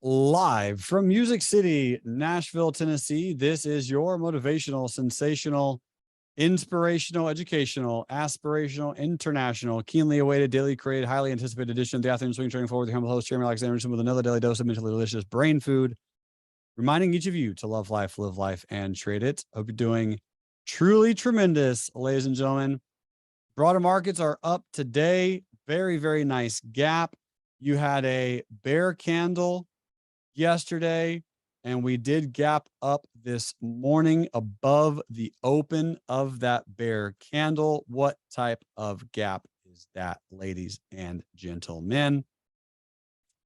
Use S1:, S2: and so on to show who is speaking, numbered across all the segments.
S1: Live from Music City, Nashville, Tennessee. This is your motivational, sensational, inspirational, educational, aspirational, international, keenly awaited, daily created, highly anticipated edition of the Afternoon Swing Training Forward with your humble host, Jeremy Alexander, with another daily dose of mentally delicious brain food, reminding each of you to love life, live life, and trade it. Hope you're doing truly tremendous, ladies and gentlemen. Broader markets are up today. Very, very nice gap. You had a bear candle yesterday, and we did gap up this morning above the open of that bear candle. What type of gap is that, ladies and gentlemen?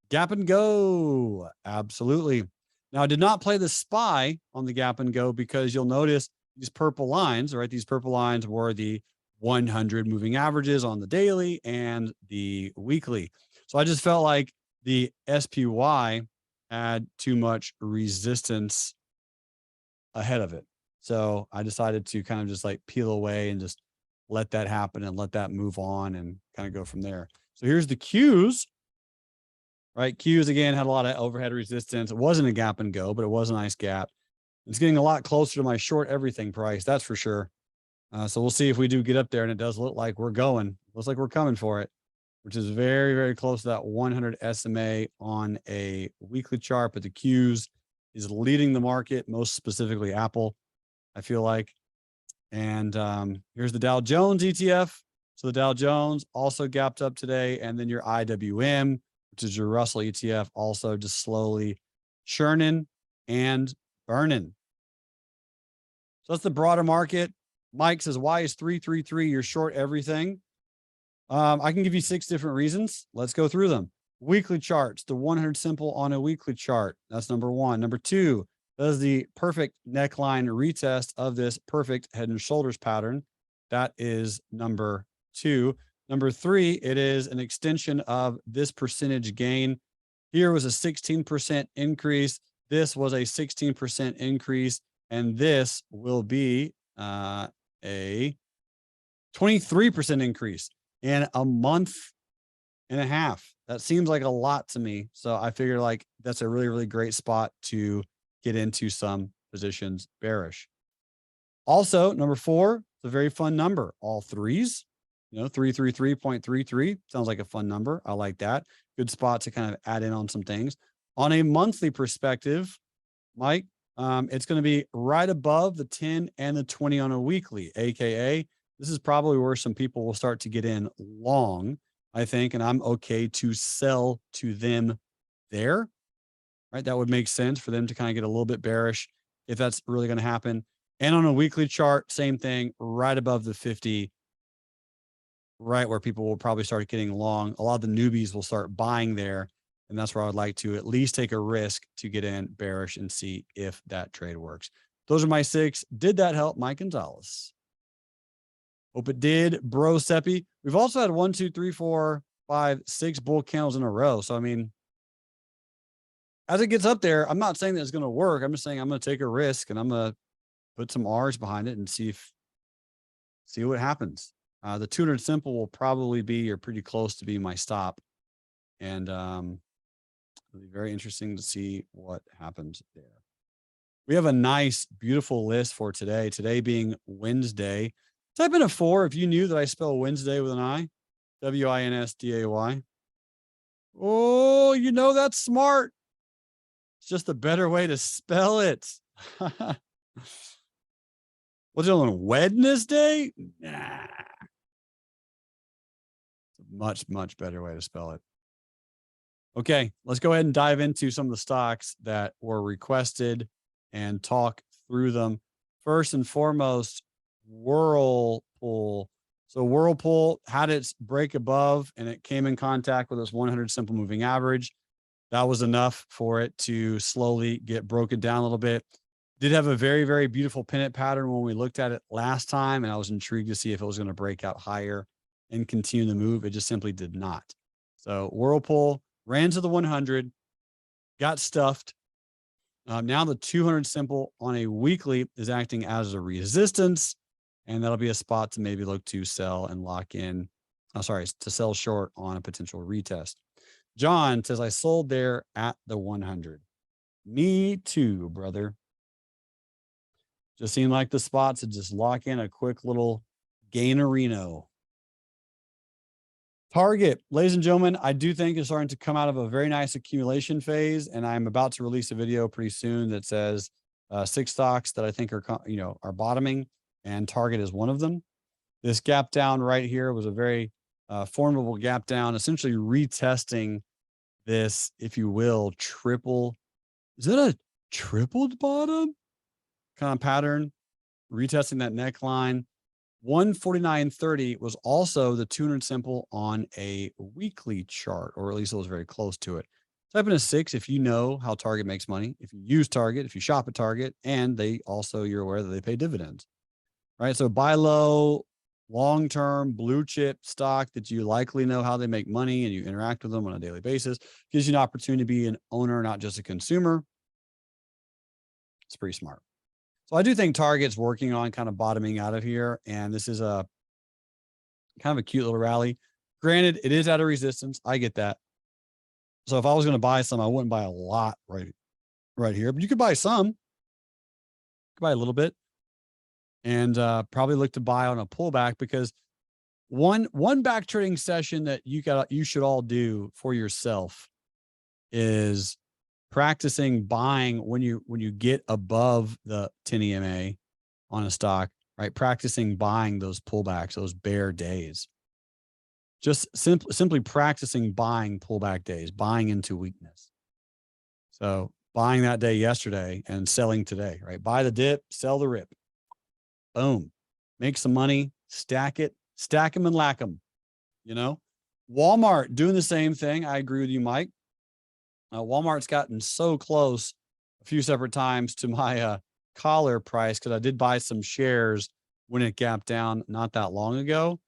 S1: Gap and go. Absolutely. Now, I did not play the SPY on the gap and go because you'll notice these purple lines, right? These purple lines were the 100 moving averages on the daily and the weekly. So I just felt like the SPY had too much resistance ahead of it. So I decided to kind of just like peel away and just let that happen and let that move on and kind of go from there. So here's the Qs, right? Qs again had a lot of overhead resistance. It wasn't a gap and go, but it was a nice gap. It's getting a lot closer to my short everything price. That's for sure. So we'll see if we do get up there, and it does look like we're going. Looks like we're coming for it, which is very, very close to that 100 SMA on a weekly chart. But the Qs is leading the market, most specifically Apple, I feel like. And here's the Dow Jones ETF. So the Dow Jones also gapped up today. And then your IWM, which is your Russell ETF, also just slowly churning and burning. So that's the broader market. Mike says, why is 333? You're short everything. I can give you 6 different reasons. Let's go through them. Weekly charts, the 100 simple on a weekly chart. That's number 1. Number 2, does the perfect neckline retest of this perfect head and shoulders pattern. That is number 2. Number 3, it is an extension of this percentage gain. Here was a 16% increase. This was a 16% increase. And this will be a 23% increase in a month and a half. That seems like a lot to me. So I figure like that's a really, really great spot to get into some positions bearish. Also, number 4, it's a very fun number. All 3s, 333.33 sounds like a fun number. I like that. Good spot to kind of add in on some things. On a monthly perspective, Mike, it's going to be right above the 10 and the 20 on a weekly, AKA this is probably where some people will start to get in long, I think, and I'm okay to sell to them there, right? That would make sense for them to kind of get a little bit bearish if that's really going to happen. And on a weekly chart, same thing, right above the 50, right where people will probably start getting long. A lot of the newbies will start buying there. And that's where I would like to at least take a risk to get in bearish and see if that trade works. Those are my 6. Did that help, Mike Gonzalez? Hope it did, bro Seppi. We've also had 1, 2, 3, 4, 5, 6 bull candles in a row. So, I mean, as it gets up there, I'm not saying that it's going to work. I'm just saying I'm going to take a risk and I'm going to put some R's behind it and see what happens. The 200 simple will probably be or pretty close to be my stop. And it'll be very interesting to see what happens there. We have a nice, beautiful list for today. Today being Wednesday. Type in a 4 if you knew that I spell Wednesday with an I. W-I-N-S-D-A-Y. Oh, that's smart. It's just a better way to spell it. What's it on Wednesday? Nah. It's a much, much better way to spell it. Okay, let's go ahead and dive into some of the stocks that were requested and talk through them. First and foremost, Whirlpool. So Whirlpool had its break above and it came in contact with its 100 simple moving average. That was enough for it to slowly get broken down a little bit. Did have a very, very beautiful pennant pattern when we looked at it last time, and I was intrigued to see if it was going to break out higher and continue the move. It just simply did not. So Whirlpool ran to the 100, got stuffed. Now the 200 simple on a weekly is acting as a resistance, and that'll be a spot to maybe look to sell and lock in. To sell short on a potential retest. John says, I sold there at the 100. Me too, brother. Just seemed like the spot to just lock in a quick little gainerino. Target, ladies and gentlemen, I do think is starting to come out of a very nice accumulation phase, and I'm about to release a video pretty soon that says 6 stocks that I think are are bottoming, and Target is one of them. This gap down right here was a very formidable gap down, essentially retesting this, if you will, triple. Is that a tripled bottom kind of pattern? Retesting that neckline. 149.30 was also the 200 simple on a weekly chart, or at least it was very close to it. Type in a 6 if you know how Target makes money, if you use Target, if you shop at Target, and they also, you're aware that they pay dividends, right? So buy low, long-term blue chip stock that you likely know how they make money and you interact with them on a daily basis, gives you an opportunity to be an owner, not just a consumer. It's pretty smart. So I do think Target's working on kind of bottoming out of here, and this is a kind of a cute little rally. Granted, it is at a resistance. I get that. So if I was going to buy some, I wouldn't buy a lot right here, but you could buy some. You could buy a little bit, and probably look to buy on a pullback, because one back trading session that you should all do for yourself is practicing buying when you get above the 10 EMA on a stock, right? Practicing buying those pullbacks, those bear days. Just simply practicing buying pullback days, buying into weakness. So buying that day yesterday and selling today, right? Buy the dip, sell the rip. Boom. Make some money, stack it, stack them and lack them. Walmart doing the same thing. I agree with you, Mike. Walmart's gotten so close a few separate times to my collar price, because I did buy some shares when it gapped down not that long ago.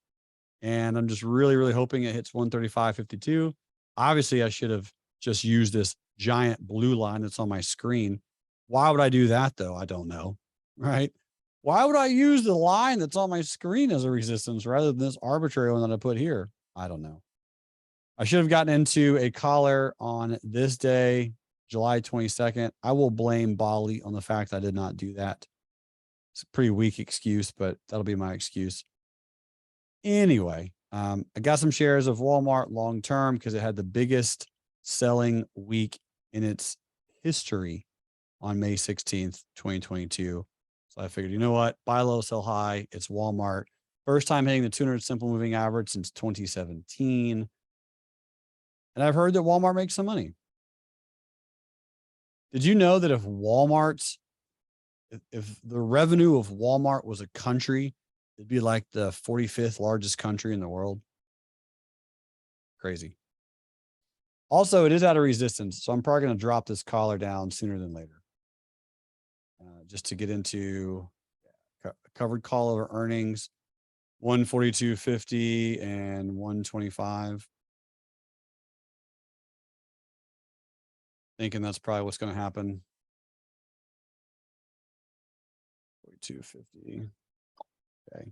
S1: And I'm just really, really hoping it hits 135.52. Obviously, I should have just used this giant blue line that's on my screen. Why would I do that, though? I don't know, right? Why would I use the line that's on my screen as a resistance rather than this arbitrary one that I put here? I don't know. I should have gotten into a collar on this day, July 22nd. I will blame Bali on the fact I did not do that. It's a pretty weak excuse, but that'll be my excuse. Anyway, I got some shares of Walmart long-term because it had the biggest selling week in its history on May 16th, 2022. So I figured, you know what? Buy low, sell high. It's Walmart. First time hitting the 200 simple moving average since 2017. And I've heard that Walmart makes some money. Did you know that if the revenue of Walmart was a country, it'd be like the 45th largest country in the world? Crazy. Also, it is at a resistance, so I'm probably going to drop this collar down sooner than later. Just to get into covered call over earnings, 142.50 and 125. Thinking that's probably what's going to happen. 42.50. Okay.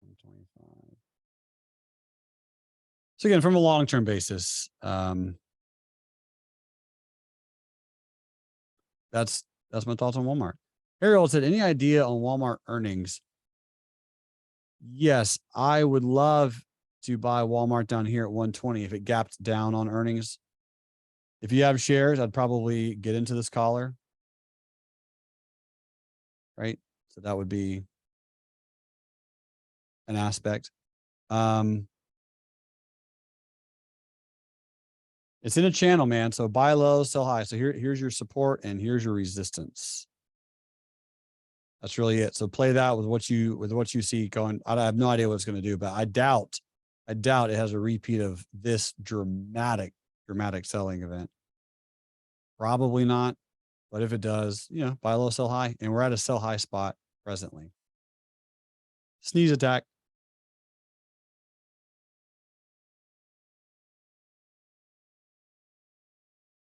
S1: 125. So again, from a long-term basis, that's my thoughts on Walmart. Ariel said, any idea on Walmart earnings? Yes, I would love to buy Walmart down here at 120 if it gapped down on earnings. If you have shares, I'd probably get into this collar. Right? So that would be an aspect. It's in a channel, man. So buy low, sell high. So here's your support and here's your resistance. That's really it. So play that with what you see going. I have no idea what it's going to do, but I doubt it has a repeat of this dramatic selling event. Probably not. But if it does, buy low, sell high. And we're at a sell high spot presently. Sneeze attack.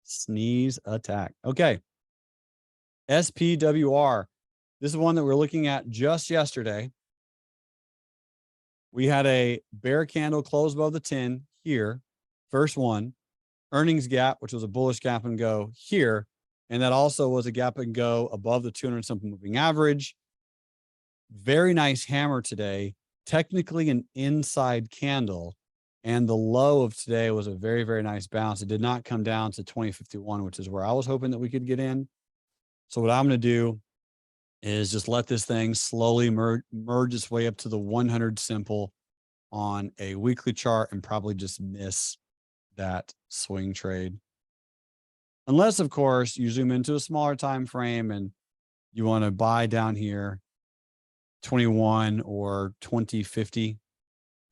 S1: Sneeze attack. Okay. SPWR. This is one that we're looking at just yesterday. We had a bear candle close above the 10 here. first one, earnings gap, which was a bullish gap and go here. And that also was a gap and go above the 200 something moving average. Very nice hammer today, technically an inside candle. And the low of today was a very, very nice bounce. It did not come down to 2051, which is where I was hoping that we could get in. So what I'm going to do is just let this thing slowly merge its way up to the 100 simple on a weekly chart and probably just miss that swing trade. Unless, of course, you zoom into a smaller time frame and you want to buy down here 21 or 2050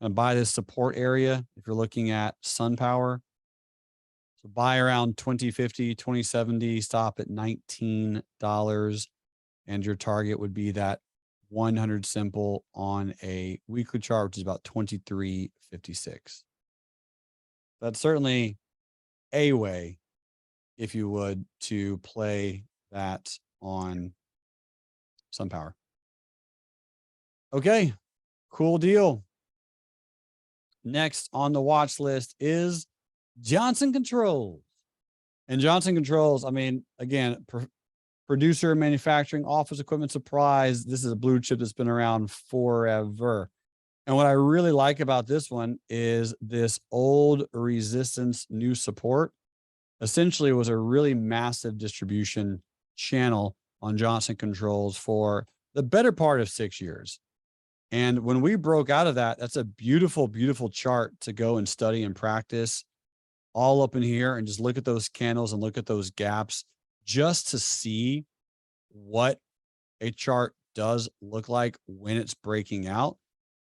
S1: and buy this support area. If you're looking at SunPower, so buy around 2050, 2070, stop at $19, and your target would be that 100 simple on a weekly chart, which is about 2356. That's certainly a way, if you would, to play that on SunPower. Okay, cool deal. Next on the watch list is Johnson Controls. And Johnson Controls, I mean, again, producer, manufacturing, office equipment supplies. This is a blue chip that's been around forever. And what I really like about this one is this old resistance, new support. Essentially, it was a really massive distribution channel on Johnson Controls for the better part of 6 years. And when we broke out of that, that's a beautiful, beautiful chart to go and study and practice all up in here and just look at those candles and look at those gaps just to see what a chart does look like when it's breaking out,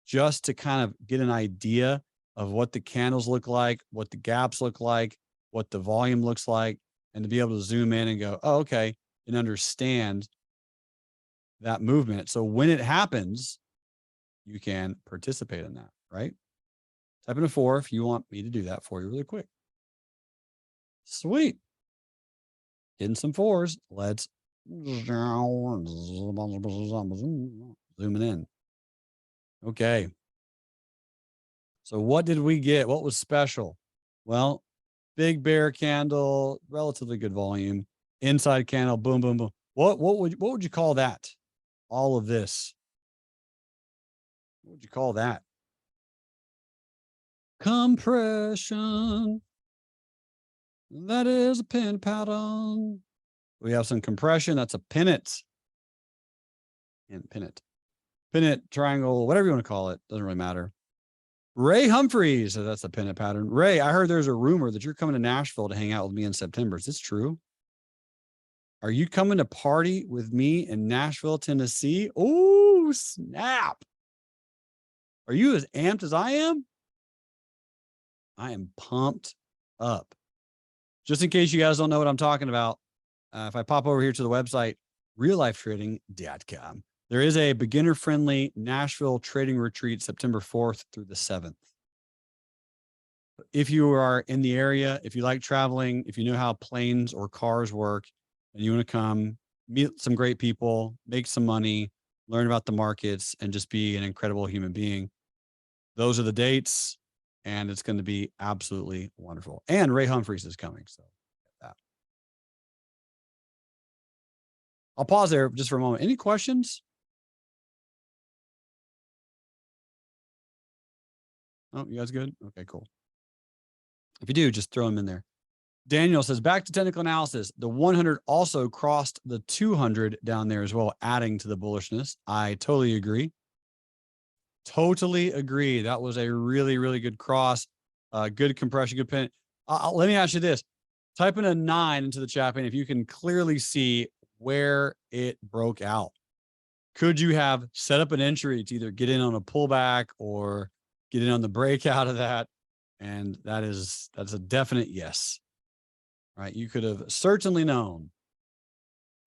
S1: just to kind of get an idea of what the candles look like, what the gaps look like, what the volume looks like, and to be able to zoom in and go, oh, okay, and understand that movement. So when it happens, you can participate in that, right? Type in a 4 if you want me to do that for you really quick. Sweet. Getting some 4s. Let's zooming in. Okay. So what did we get? What was special? Well, big bear candle, relatively good volume. Inside candle, boom, boom, boom. What would you call that? All of this. What would you call that? Compression. That is a pin pattern. We have some compression. That's a pennant. And pennant. Pennant, triangle, whatever you want to call it. Doesn't really matter. Ray Humphreys. So that's a pennant pattern. Ray, I heard there's a rumor that you're coming to Nashville to hang out with me in September. Is this true? Are you coming to party with me in Nashville, Tennessee? Oh, snap. Are you as amped as I am? I am pumped up. Just in case you guys don't know what I'm talking about, if I pop over here to the website, reallifetrading.com, there is a beginner-friendly Nashville trading retreat September 4th through the 7th. If you are in the area, if you like traveling, if you know how planes or cars work, and you want to come meet some great people, make some money, learn about the markets, and just be an incredible human being, those are the dates, and it's going to be absolutely wonderful. And Ray Humphreys is coming, so that. I'll pause there just for a moment. Any questions? Oh, you guys good? Okay, cool. If you do, just throw them in there. Daniel says, back to technical analysis. The 100 also crossed the 200 down there as well, adding to the bullishness. I totally agree. Totally agree. That was a really, really good cross. Good compression, good pin. Let me ask you this. Type in a 9 into the chat pane if you can clearly see where it broke out. Could you have set up an entry to either get in on a pullback or get in on the breakout of that? And that's a definite yes. Right? You could have certainly known.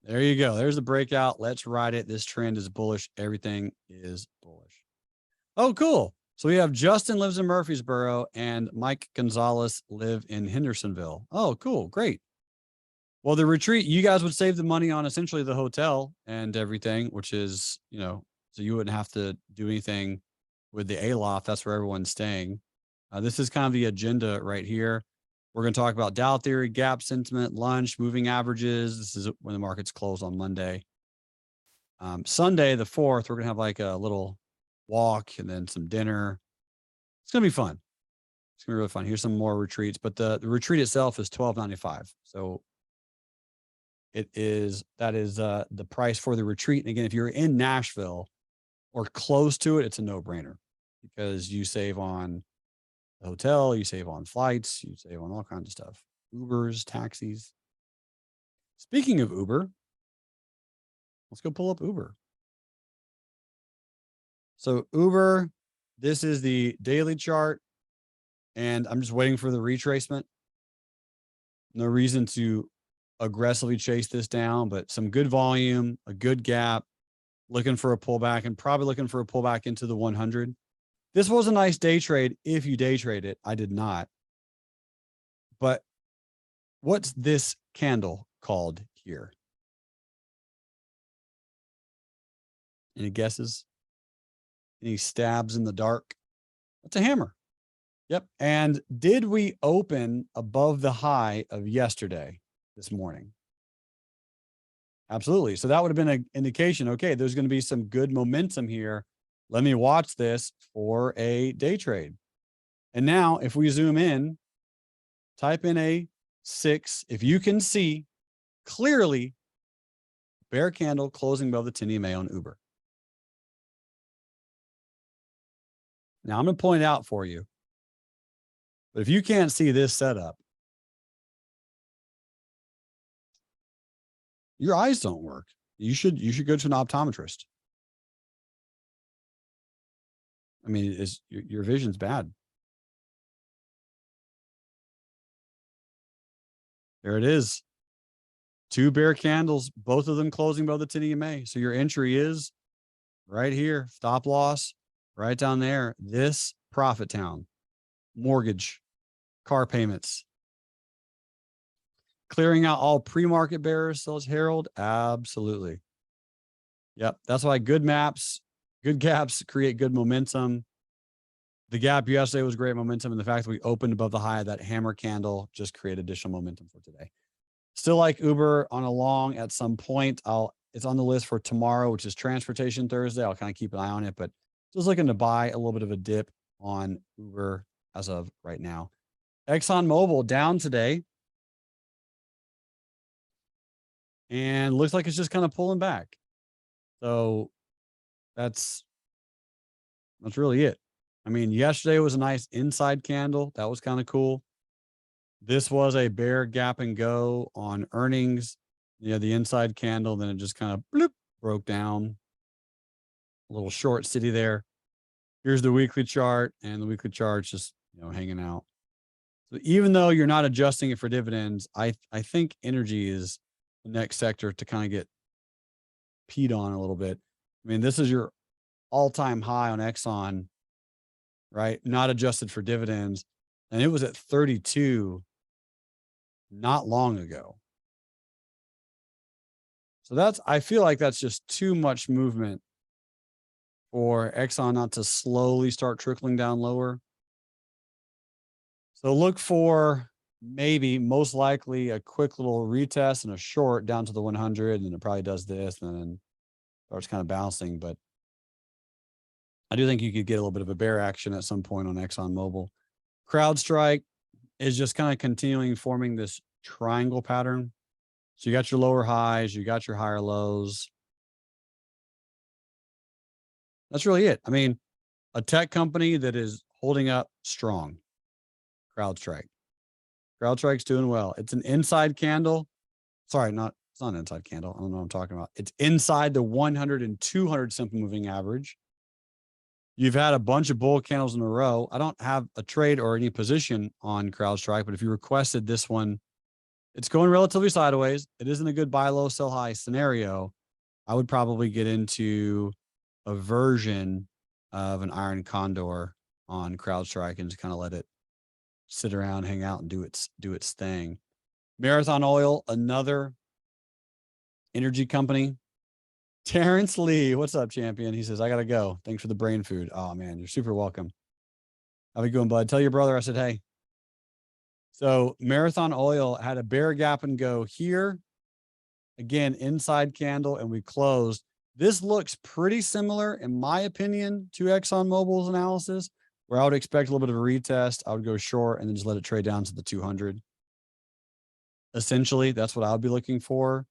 S1: There you go. There's the breakout. Let's ride it. This trend is bullish. Everything is bullish. Oh, cool. So we have Justin lives in Murfreesboro and Mike Gonzalez live in Hendersonville. Oh, cool. Great. Well, the retreat, you guys would save the money on essentially the hotel and everything, which is, so you wouldn't have to do anything with the A-loft. That's where everyone's staying. This is kind of the agenda right here. We're going to talk about Dow theory, gap sentiment, lunch, moving averages. This is when the markets close on Monday. Sunday, the 4th, we're going to have like a little walk and then some dinner. It's going to be fun. It's going to be really fun. Here's some more retreats, but the retreat itself is $12.95. So that is the price for the retreat. And again, if you're in Nashville or close to it, it's a no-brainer because you save on the hotel, you save on flights, you save on all kinds of stuff. Ubers, taxis. Speaking of Uber, let's go pull up Uber. So Uber, this is the daily chart, and I'm just waiting for the retracement. No reason to aggressively chase this down, but some good volume, a good gap, looking for a pullback, and probably looking for a pullback into the 100. This was a nice day trade if you day trade it. I did not. But what's this candle called here? Any guesses? Any stabs in the dark? That's a hammer. Yep. And did we open above the high of yesterday this morning? Absolutely. So that would have been an indication, okay, there's going to be some good momentum here. Let me watch this for a day trade. And now if we zoom in, type in a 6. If you can see clearly, bear candle closing above the 10 EMA on Uber. Now I'm going to point out for you, but if you can't see this setup, your eyes don't work. You should go to an optometrist. I mean, your vision's bad. There it is. 2 bear candles, both of them closing above the 10 EMA. So your entry is right here. Stop loss right down there. This profit town, mortgage, car payments. Clearing out all pre-market bearers, sells Harold. Absolutely. Yep. That's why good maps, good gaps create good momentum. The gap yesterday was great momentum. And the fact that we opened above the high of that hammer candle just created additional momentum for today. Still like Uber on a long at some point. It's on the list for tomorrow, which is Transportation Thursday. I'll kind of keep an eye on it, but just looking to buy a little bit of a dip on Uber as of right now. ExxonMobil down today. And looks like it's just kind of pulling back. So that's really it. I mean, yesterday was a nice inside candle. That was kind of cool. This was a bear gap and go on earnings. Yeah, the inside candle, then it just kind of bloop, broke down. A little short city there. Here's the weekly chart, and the weekly chart's just hanging out. So even though you're not adjusting it for dividends, I think energy is the next sector to kind of get peed on a little bit. I mean, this is your all-time high on Exxon, right? Not adjusted for dividends. And it was at 32 not long ago. So I feel like that's just too much movement for Exxon not to slowly start trickling down lower. So look for most likely a quick little retest and a short down to the 100, and it probably does this and then starts kind of bouncing. But I do think you could get a little bit of a bear action at some point on ExxonMobil. CrowdStrike is just kind of continuing forming this triangle pattern. So you got your lower highs, you got your higher lows. That's really it. I mean, a tech company that is holding up strong. CrowdStrike. CrowdStrike's doing well. It's an inside candle. Sorry, it's not an inside candle. I don't know what I'm talking about. It's inside the 100 and 200 simple moving average. You've had a bunch of bull candles in a row. I don't have a trade or any position on CrowdStrike, but if you requested this one, it's going relatively sideways. It isn't a good buy low, sell high scenario. I would probably get into a version of an iron condor on CrowdStrike and just kind of let it sit around, hang out, and do its thing. Marathon Oil, another energy company. Terrence Lee, what's up, champion? He says, I got to go. Thanks for the brain food. Oh, man, you're super welcome. How we going, bud? Tell your brother I said, hey. So Marathon Oil had a bear gap and go here. Again, inside candle, and we closed. This looks pretty similar, in my opinion, to ExxonMobil's analysis, where I would expect a little bit of a retest. I would go short and then just let it trade down to the 200. Essentially, that's what I would be looking for.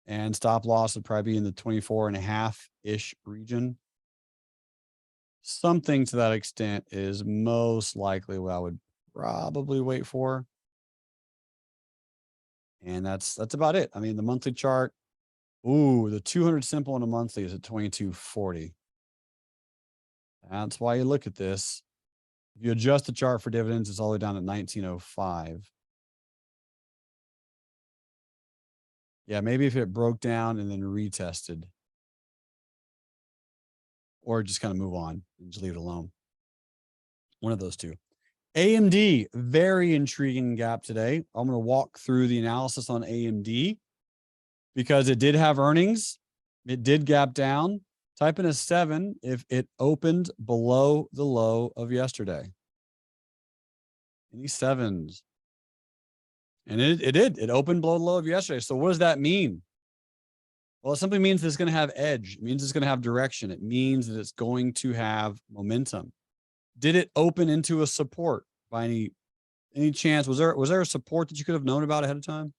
S1: And stop loss would probably be in the 24.5-ish region. Something to that extent is most likely what I would probably wait for. And that's about it. I mean, the monthly chart, ooh, the 200 simple on a monthly is at 2240. That's why you look at this. If you adjust the chart for dividends, it's all the way down at 1905. Yeah, maybe if it broke down and then retested. Or just kind of move on and just leave it alone. One of those two. AMD, very intriguing gap today. I'm going to walk through the analysis on AMD because it did have earnings. It did gap down. Type in a 7 if it opened below the low of yesterday. Any 7s? And it did. It opened below the low of yesterday. So what does that mean? Well, it simply means that it's going to have edge. It means it's going to have direction. It means that it's going to have momentum. Did it open into a support by any chance? Was there a support that you could have known about ahead of time?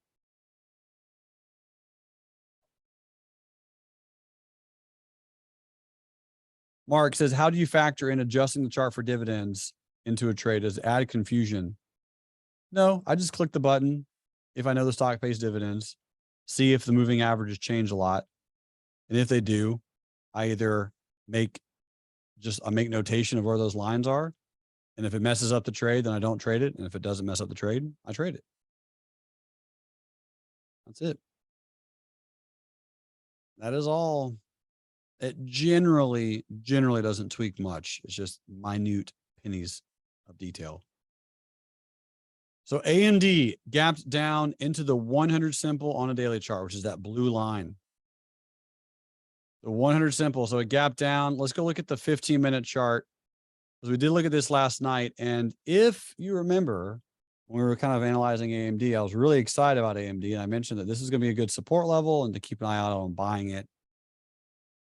S1: Mark says, how do you factor in adjusting the chart for dividends into a trade? Does it add confusion? No, I just click the button if I know the stock pays dividends, see if the moving averages change a lot. And if they do, I either make notation of where those lines are. And if it messes up the trade, then I don't trade it. And if it doesn't mess up the trade, I trade it. That's it. That is all. It generally doesn't tweak much. It's just minute pennies of detail. So AMD gapped down into the 100 simple on a daily chart, which is that blue line. The 100 simple. So it gapped down. Let's go look at the 15-minute chart. Because we did look at this last night. And if you remember, when we were kind of analyzing AMD, I was really excited about AMD. And I mentioned that this is going to be a good support level and to keep an eye out on buying it.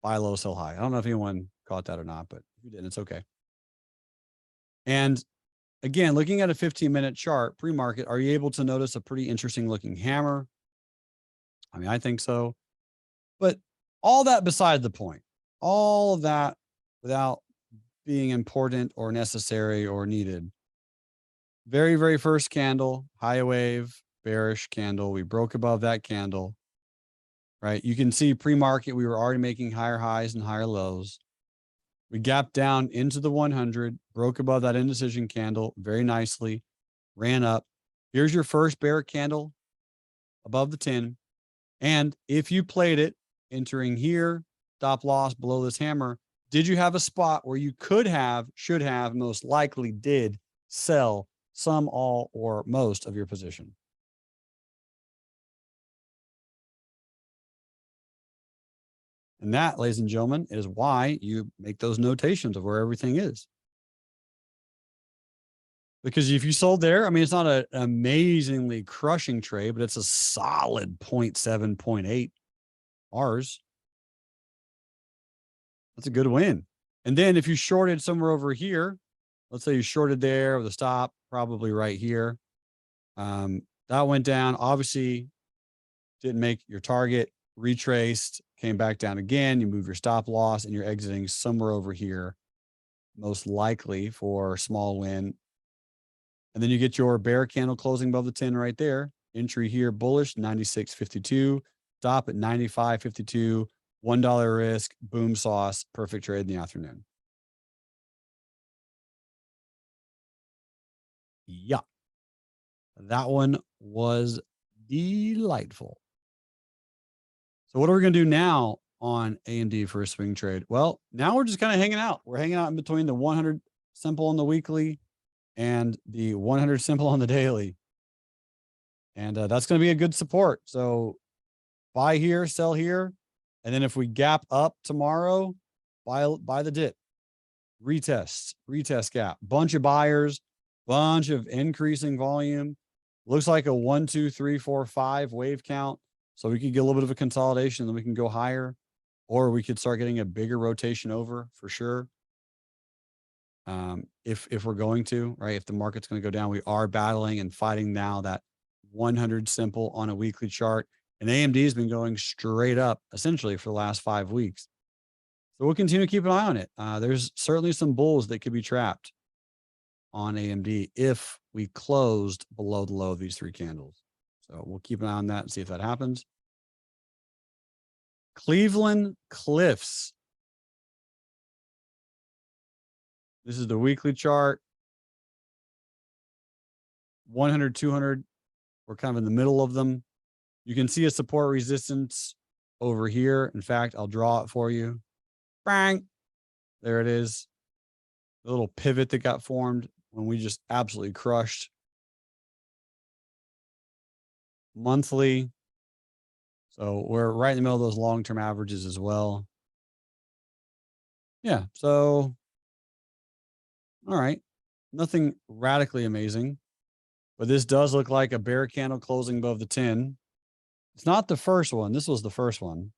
S1: Buy low, sell high. I don't know if anyone caught that or not, but if you didn't, it's okay. And again, looking at a 15-minute chart pre-market, are you able to notice a pretty interesting looking hammer? I mean, I think so. But all that beside the point, all of that without being important or necessary or needed. Very, very first candle, high wave, bearish candle. We broke above that candle, right? You can see pre-market, we were already making higher highs and higher lows. We gapped down into the 100, broke above that indecision candle very nicely, ran up. Here's your first bear candle above the 10. And if you played it entering here, stop loss below this hammer, did you have a spot where you could have, should have, most likely did sell some, all, or most of your position? And that, ladies and gentlemen, is why you make those notations of where everything is. Because if you sold there, I mean, it's not an amazingly crushing trade, but it's a solid 0.7, 0.8 R's. That's a good win. And then if you shorted somewhere over here, let's say you shorted there with a stop, probably right here. That went down, obviously didn't make your target, retraced, came back down again. You move your stop loss and you're exiting somewhere over here, most likely for a small win. And then you get your bear candle closing above the 10 right there. Entry here, bullish, 96.52. Stop at 95.52. $1 risk, boom sauce, perfect trade in the afternoon. Yeah. That one was delightful. So what are we going to do now on AMD for a swing trade? Well, now we're just kind of hanging out. We're hanging out in between the 100 simple on the weekly and the 100 simple on the daily. And that's going to be a good support. So buy here, sell here. And then if we gap up tomorrow, buy the dip. retest gap, bunch of buyers, bunch of increasing volume. Looks like a 1, 2, 3, 4, 5 wave count. So we could get a little bit of a consolidation, then we can go higher, or we could start getting a bigger rotation over for sure. If we're going to, right, if the market's going to go down, we are battling and fighting now that 100 simple on a weekly chart, and AMD has been going straight up essentially for the last 5 weeks. So we'll continue to keep an eye on it. There's certainly some bulls that could be trapped on AMD if we closed below the low of these 3 candles. So we'll keep an eye on that and see if that happens. Cleveland Cliffs. This is the weekly chart. 100, 200. We're kind of in the middle of them. You can see a support resistance over here. In fact, I'll draw it for you. Bang. There it is. The little pivot that got formed when we just absolutely crushed. Monthly. So we're right in the middle of those long-term averages as well. Yeah. So, all right. Nothing radically amazing, but this does look like a bear candle closing above the 10. It's not the first one. This was the first one.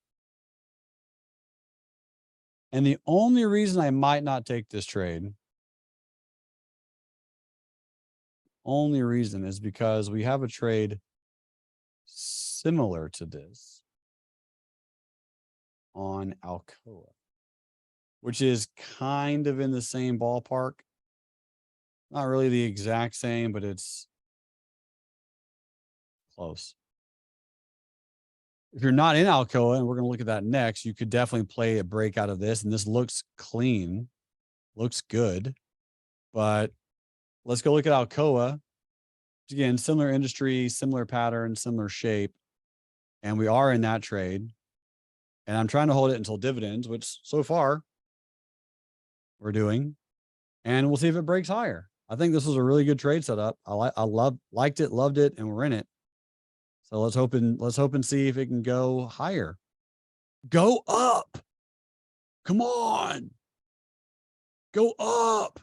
S1: And the only reason I might not take this trade, only reason is because we have a trade similar to this on Alcoa, which is kind of in the same ballpark. Not really the exact same, but it's close. If you're not in Alcoa, and we're going to look at that next, you could definitely play a break out of this. And this looks clean, looks good. But let's go look at Alcoa. Again, similar industry, similar pattern, similar shape. And we are in that trade. And I'm trying to hold it until dividends, which so far we're doing. And we'll see if it breaks higher. I think this was a really good trade setup. Liked it, loved it, and we're in it. So let's hope and see if it can go higher. Go up. Come on. Go up.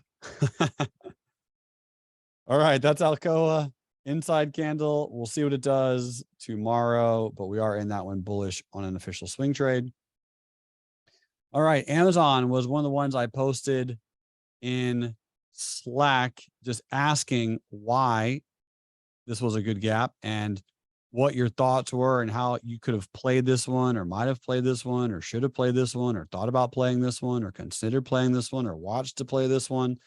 S1: All right, that's Alcoa. Inside candle. We'll see what it does tomorrow, but we are in that one bullish on an official swing trade. All right, Amazon was one of the ones I posted in Slack, just asking why this was a good gap and what your thoughts were and how you could have played this one or might have played this one or should have played this one or thought about playing this one or considered playing this one or watched to play this one.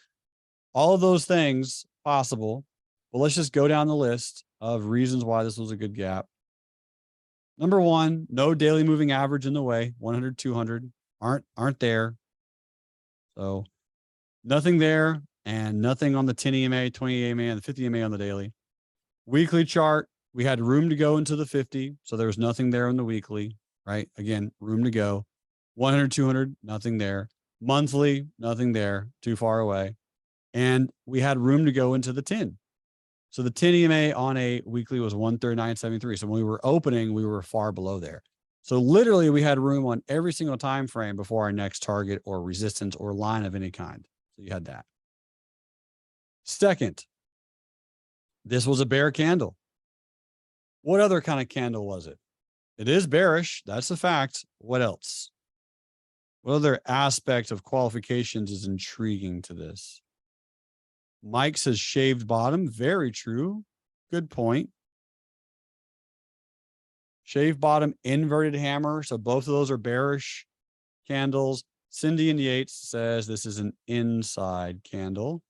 S1: All of those things possible. But let's just go down the list of reasons why this was a good gap. Number one, no daily moving average in the way. 100, 200 aren't there. So nothing there and nothing on the 10 EMA, 20 EMA, and the 50 EMA on the daily. Weekly chart, we had room to go into the 50. So there was nothing there on the weekly, right? Again, room to go. 100, 200, nothing there. Monthly, nothing there, too far away. And we had room to go into the 10. So the 10 EMA on a weekly was 139.73. So when we were opening, we were far below there. So literally we had room on every single time frame before our next target or resistance or line of any kind. So you had that. Second, this was a bear candle. What other kind of candle was it? It is bearish. That's a fact. What else? What other aspect of qualifications is intriguing to this? Mike says shaved bottom. Very true. Good point. Shaved bottom, inverted hammer. So both of those are bearish candles. Cindy and Yates says this is an inside candle.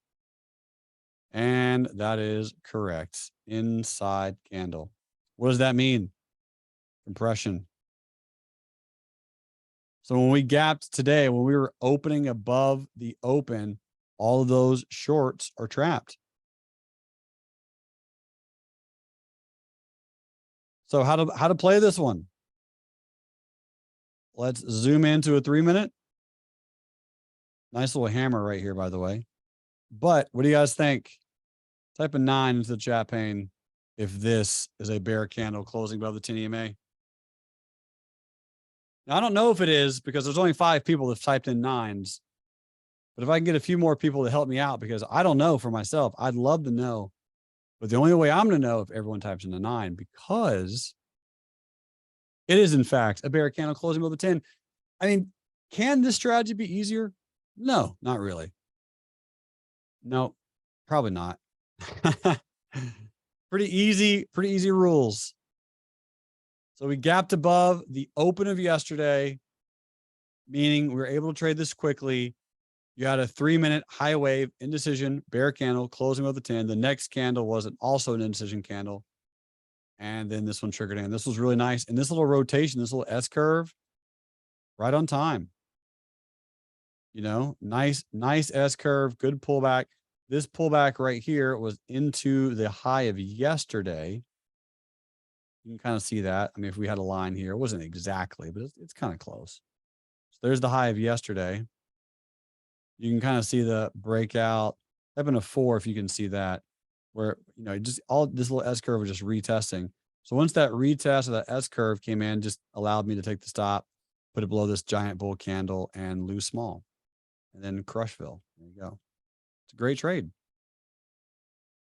S1: And that is correct. Inside candle. What does that mean? Compression. So when we gapped today, when we were opening above the open, all of those shorts are trapped. So how to play this one? Let's zoom into a 3-minute. Nice little hammer right here, by the way. But what do you guys think? Type a 9 into the chat pane if this is a bear candle closing above the 10 EMA. Now, I don't know if it is because there's only 5 people that typed in 9s. But if I can get a few more people to help me out, because I don't know for myself, I'd love to know. But the only way I'm going to know if everyone types in the 9, because it is, in fact, a bear candle closing above the 10. I mean, can this strategy be easier? No, not really. No, probably not. Pretty easy rules. So we gapped above the open of yesterday, meaning we were able to trade this quickly. You had a 3-minute high wave indecision bear candle closing above the 10. The next candle was also an indecision candle. And then this one triggered in. This was really nice. And this little rotation, this little S curve, right on time. You know, nice S curve, good pullback. This pullback right here was into the high of yesterday. You can kind of see that. I mean, if we had a line here, it wasn't exactly, but it's kind of close. So there's the high of yesterday. You can kind of see the breakout. Type in a 4 if you can see that, where, you know, just all this little S curve was just retesting. So once that retest of that S curve came in, just allowed me to take the stop, put it below this giant bull candle and lose small. And then Crushville. There you go. It's a great trade.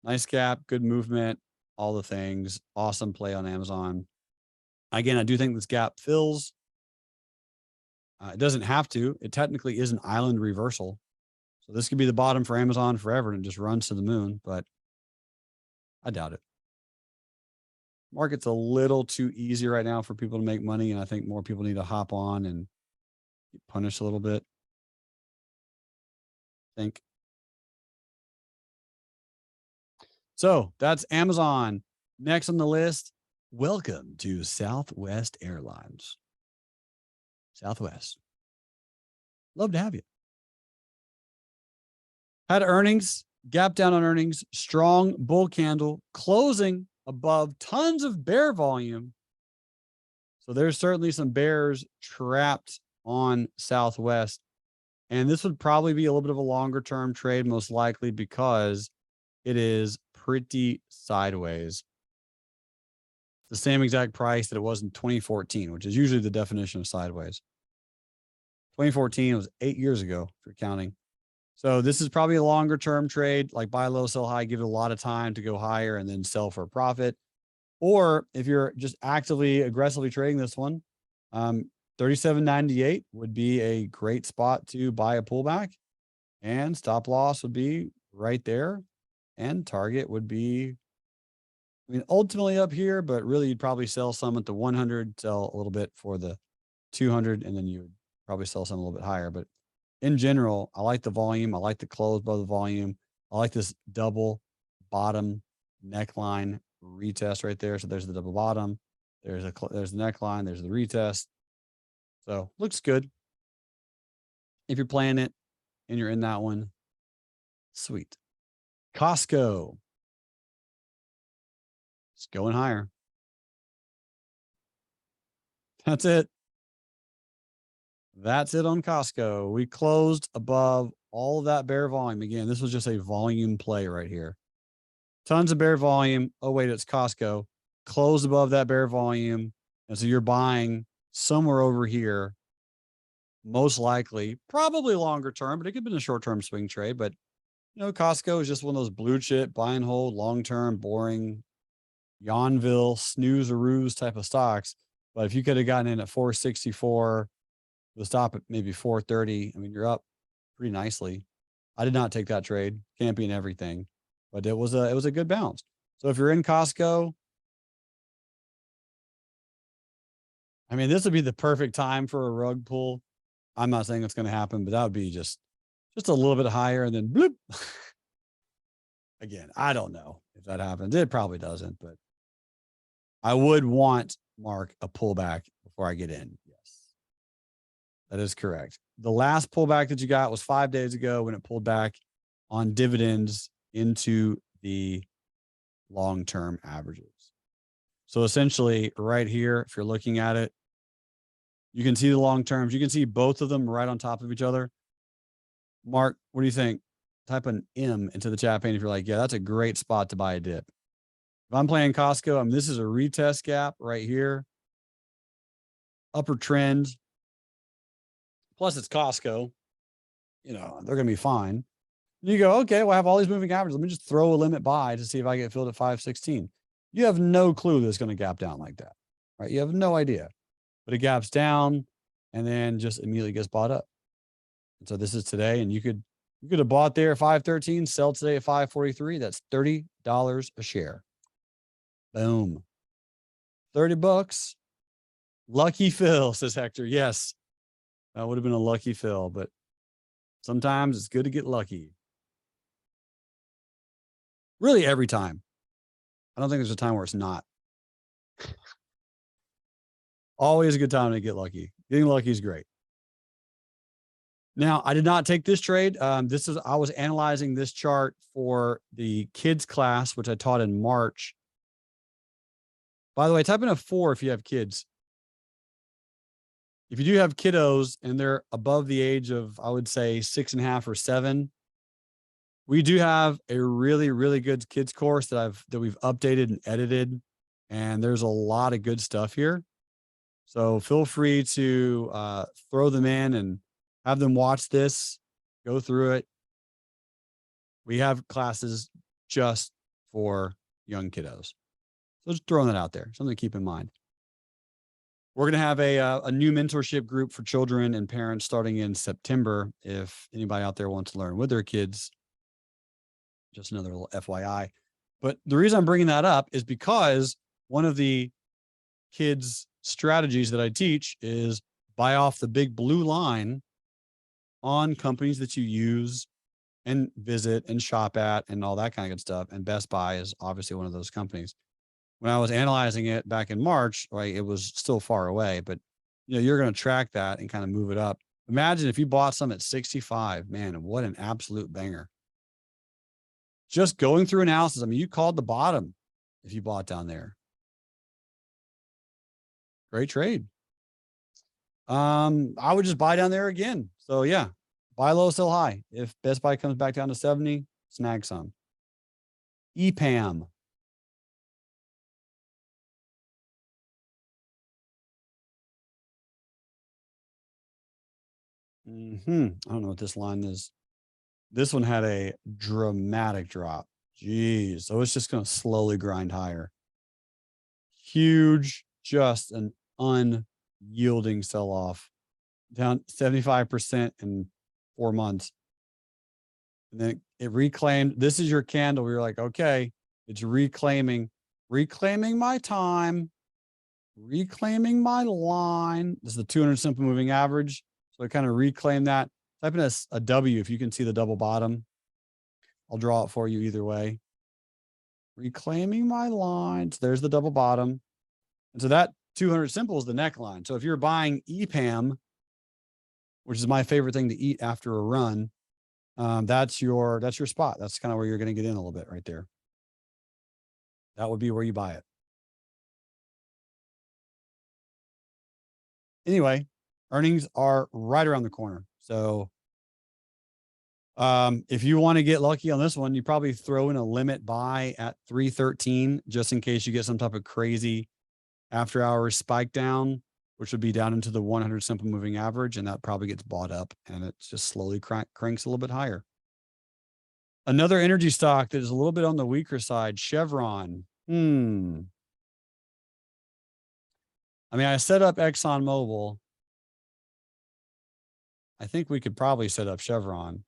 S1: Nice gap, good movement, all the things. Awesome play on Amazon. Again, I do think this gap fills. It doesn't have to. It technically is an island reversal. So this could be the bottom for Amazon forever and it just runs to the moon, but I doubt it. Market's a little too easy right now for people to make money, and I think more people need to hop on and get punished a little bit. I think. So that's Amazon. Next on the list, welcome to Southwest Airlines. Southwest. Love to have you. Had earnings, gap down on earnings, strong bull candle, closing above tons of bear volume. So there's certainly some bears trapped on Southwest. And this would probably be a little bit of a longer term trade, most likely, because it is pretty sideways. The same exact price that it was in 2014, which is usually the definition of sideways. 2014 was 8 years ago, if you're counting. So this is probably a longer term trade, like buy low, sell high, give it a lot of time to go higher and then sell for a profit. Or if you're just actively, aggressively trading this one, 37.98 would be a great spot to buy a pullback, and stop loss would be right there, and target would be, I mean, ultimately up here, but really you'd probably sell some at the 100, sell a little bit for the 200, and then you would probably sell some a little bit higher. But in general, I like the volume. I like the close above the volume. I like this double bottom neckline retest right there. So there's the double bottom. There's the neckline. There's the retest. So looks good. If you're playing it and you're in that one, sweet. Costco. It's going higher. That's it. That's it on Costco. We closed above all of that bear volume. Again, this was just a volume play right here. Tons of bear volume. Oh, wait, it's Costco. Closed above that bear volume. And so you're buying somewhere over here, most likely, probably longer term, but it could have been a short-term swing trade. But, you know, Costco is just one of those blue chip, buy and hold, long-term, boring, Yonville, snooze-a-roos type of stocks. But if you could have gotten in at 464, the stop at maybe 430, I mean, you're up pretty nicely. I did not take that trade. Can't be in everything, but it was a good bounce. So if you're in Costco, I mean, this would be the perfect time for a rug pull. I'm not saying it's going to happen, but that would be just a little bit higher and then bloop. Again, I don't know if that happens. It probably doesn't, but I would want, Mark, a pullback before I get in. Yes, that is correct. The last pullback that you got was 5 days ago when it pulled back on dividends into the long-term averages. So essentially right here, if you're looking at it, you can see the long terms. You can see both of them right on top of each other. Mark, what do you think? Type an M into the chat pane if you're like, yeah, that's a great spot to buy a dip. If I'm playing Costco, I mean, this is a retest gap right here. Upper trend. Plus it's Costco. they're going to be fine. You go, okay, well, I have all these moving averages. Let me just throw a limit buy to see if I get filled at 516. You have no clue that it's going to gap down like that, right? You have no idea, but it gaps down and then just immediately gets bought up. And so this is today, and you could have bought there at 513, sell today at 543. That's $30 a share. Boom. 30 bucks. Lucky fill, says Hector. Yes, that would have been a lucky fill, but sometimes it's good to get lucky. Really, every time. I don't think there's a time where it's not. Always a good time to get lucky. Getting lucky is great. Now, I did not take this trade. I was analyzing this chart for the kids class, which I taught in March. By the way, type in a 4 if you have kids. If you do have kiddos and they're above the age of, I would say 6.5 or 7, we do have a really, really good kids course that we've updated and edited, and there's a lot of good stuff here. So feel free to throw them in and have them watch this, go through it. We have classes just for young kiddos. So just throwing that out there, something to keep in mind. We're going to have a new mentorship group for children and parents starting in September. If anybody out there wants to learn with their kids, just another little FYI. But the reason I'm bringing that up is because one of the kids' strategies that I teach is buy off the big blue line on companies that you use and visit and shop at and all that kind of good stuff. And Best Buy is obviously one of those companies. When I was analyzing it back in March, right, it was still far away, but you're going to track that and kind of move it up. Imagine if you bought some at 65, man, what an absolute banger. Just going through analysis. I mean, you called the bottom if you bought down there. Great trade. I would just buy down there again. So yeah, buy low, sell high. If Best Buy comes back down to 70, snag some. EPAM. I don't know what this line is. This one had a dramatic drop. Jeez. So it's just going to slowly grind higher. Huge, just an unyielding sell-off. Down 75% in 4 months. And then it reclaimed. This is your candle. We were like, okay, it's reclaiming my time, reclaiming my line. This is the 200 simple moving average. So I kind of reclaim that. Type in a W if you can see the double bottom. I'll draw it for you either way. Reclaiming my lines. There's the double bottom. And so that 200 simple is the neckline. So if you're buying EPAM, which is my favorite thing to eat after a run, that's your spot. That's kind of where you're going to get in a little bit right there. That would be where you buy it. Anyway, earnings are right around the corner. So if you want to get lucky on this one, you probably throw in a limit buy at 313 just in case you get some type of crazy after hours spike down, which would be down into the 100 simple moving average, and that probably gets bought up and it just slowly cranks a little bit higher. Another energy stock that is a little bit on the weaker side, Chevron. I mean, I set up ExxonMobil. I think we could probably set up Chevron.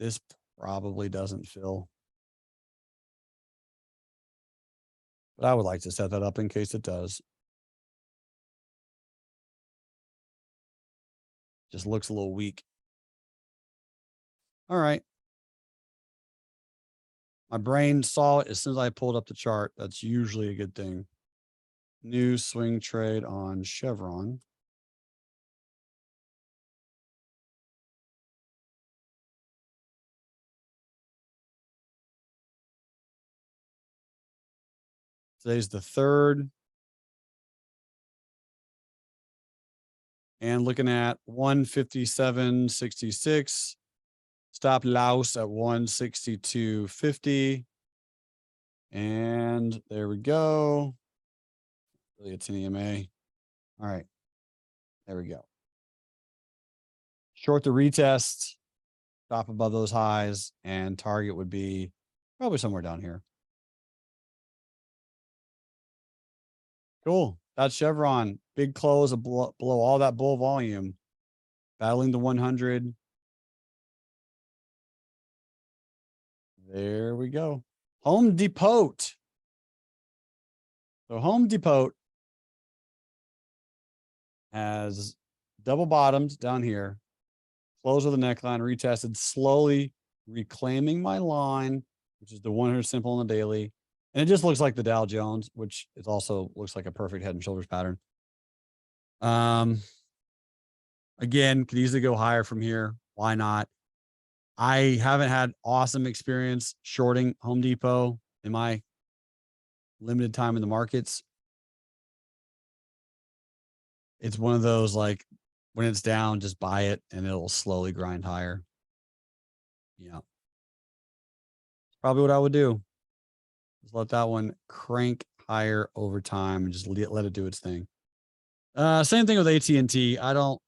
S1: This probably doesn't fill. But I would like to set that up in case it does. Just looks a little weak. All right. My brain saw it as soon as I pulled up the chart. That's usually a good thing. New swing trade on Chevron. Today's the 3rd. And looking at 157.66. Stop loss at 162.50. And there we go. Really a 10 EMA. All right. There we go. Short the retest, stop above those highs, and target would be probably somewhere down here. Cool. That's Chevron. Big close below all that bull volume. Battling the 100. There we go. Home Depot. So Home Depot has double bottomed down here. Close of the neckline, retested, slowly reclaiming my line, which is the 100 simple on the daily. And it just looks like the Dow Jones, which is also looks like a perfect head and shoulders pattern. Again, could easily go higher from here. Why not? I haven't had awesome experience shorting Home Depot in my limited time in the markets. It's one of those, like, when it's down, just buy it and it'll slowly grind higher. Yeah. Probably what I would do. Just let that one crank higher over time and just let it do its thing. Same thing with AT&T. I don't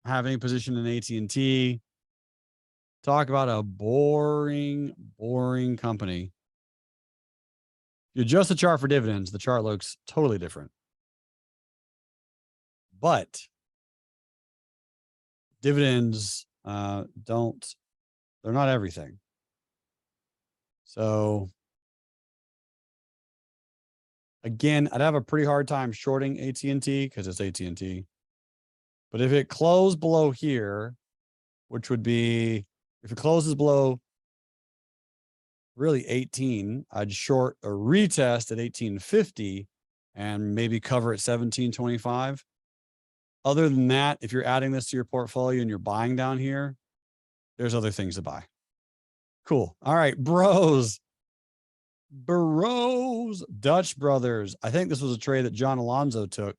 S1: have any position in AT&T. Talk about a boring company. If you adjust the chart for dividends, the chart looks totally different. But dividends they're not everything. So again, I'd have a pretty hard time shorting AT&T because it's AT&T. But if it closed below here, which would be, if it closes below really 18, I'd short a retest at 1850 and maybe cover at 1725. Other than that, if you're adding this to your portfolio and you're buying down here, there's other things to buy. Cool. All right, bros. Dutch Brothers. I think this was a trade that John Alonzo took.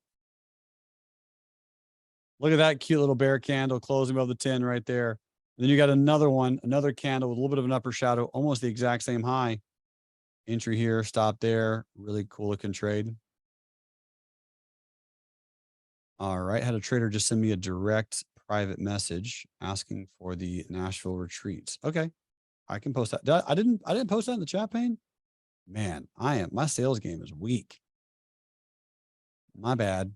S1: Look at that cute little bear candle closing above the 10 right there. And then you got another one, another candle with a little bit of an upper shadow, almost the exact same high. Entry here, stop there. Really cool looking trade. All right. Had a trader just send me a direct private message asking for the Nashville retreats. Okay. I can post that. I didn't post that in the chat pane. Man, my sales game is weak. My bad.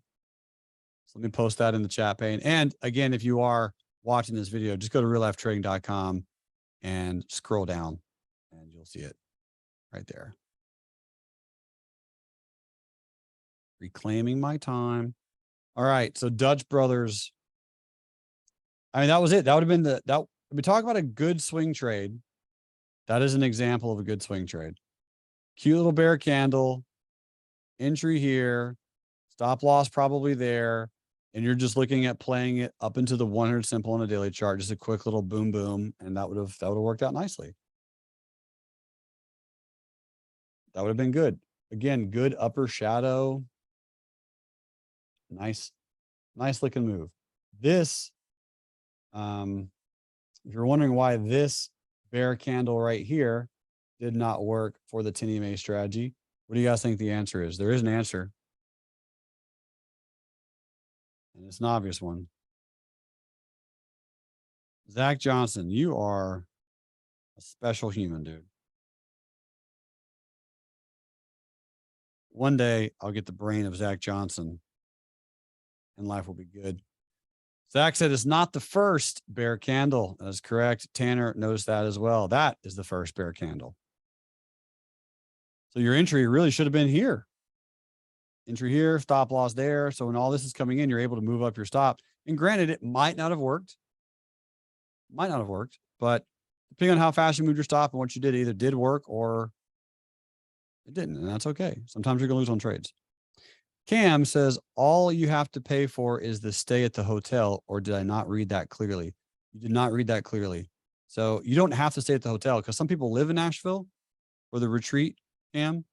S1: So let me post that in the chat pane. And again, if you are watching this video, just go to reallifetrading.com and scroll down and you'll see it right there. Reclaiming my time. All right. So Dutch Brothers. I mean, that was it. That would have been we talk about a good swing trade. That is an example of a good swing trade. Cute little bear candle, entry here, stop loss probably there. And you're just looking at playing it up into the 100 simple on a daily chart, just a quick little boom, boom. And that would have worked out nicely. That would have been good. Again, good upper shadow. Nice looking move. This, if you're wondering why this bear candle right here did not work for the 10 EMA strategy, what do you guys think the answer is? There is an answer. And it's an obvious one. Zach Johnson, you are a special human, dude. One day I'll get the brain of Zach Johnson and life will be good. Zach said it's not the first bear candle. That is correct. Tanner knows that as well. That is the first bear candle. So your entry really should have been here. Entry here, stop loss there. So when all this is coming in, you're able to move up your stop. And granted, it might not have worked. But depending on how fast you moved your stop and what you did, it either did work or it didn't. And that's okay. Sometimes you're going to lose on trades. Cam says, all you have to pay for is the stay at the hotel, or did I not read that clearly? You did not read that clearly. So you don't have to stay at the hotel because some people live in Nashville for the retreat, Cam.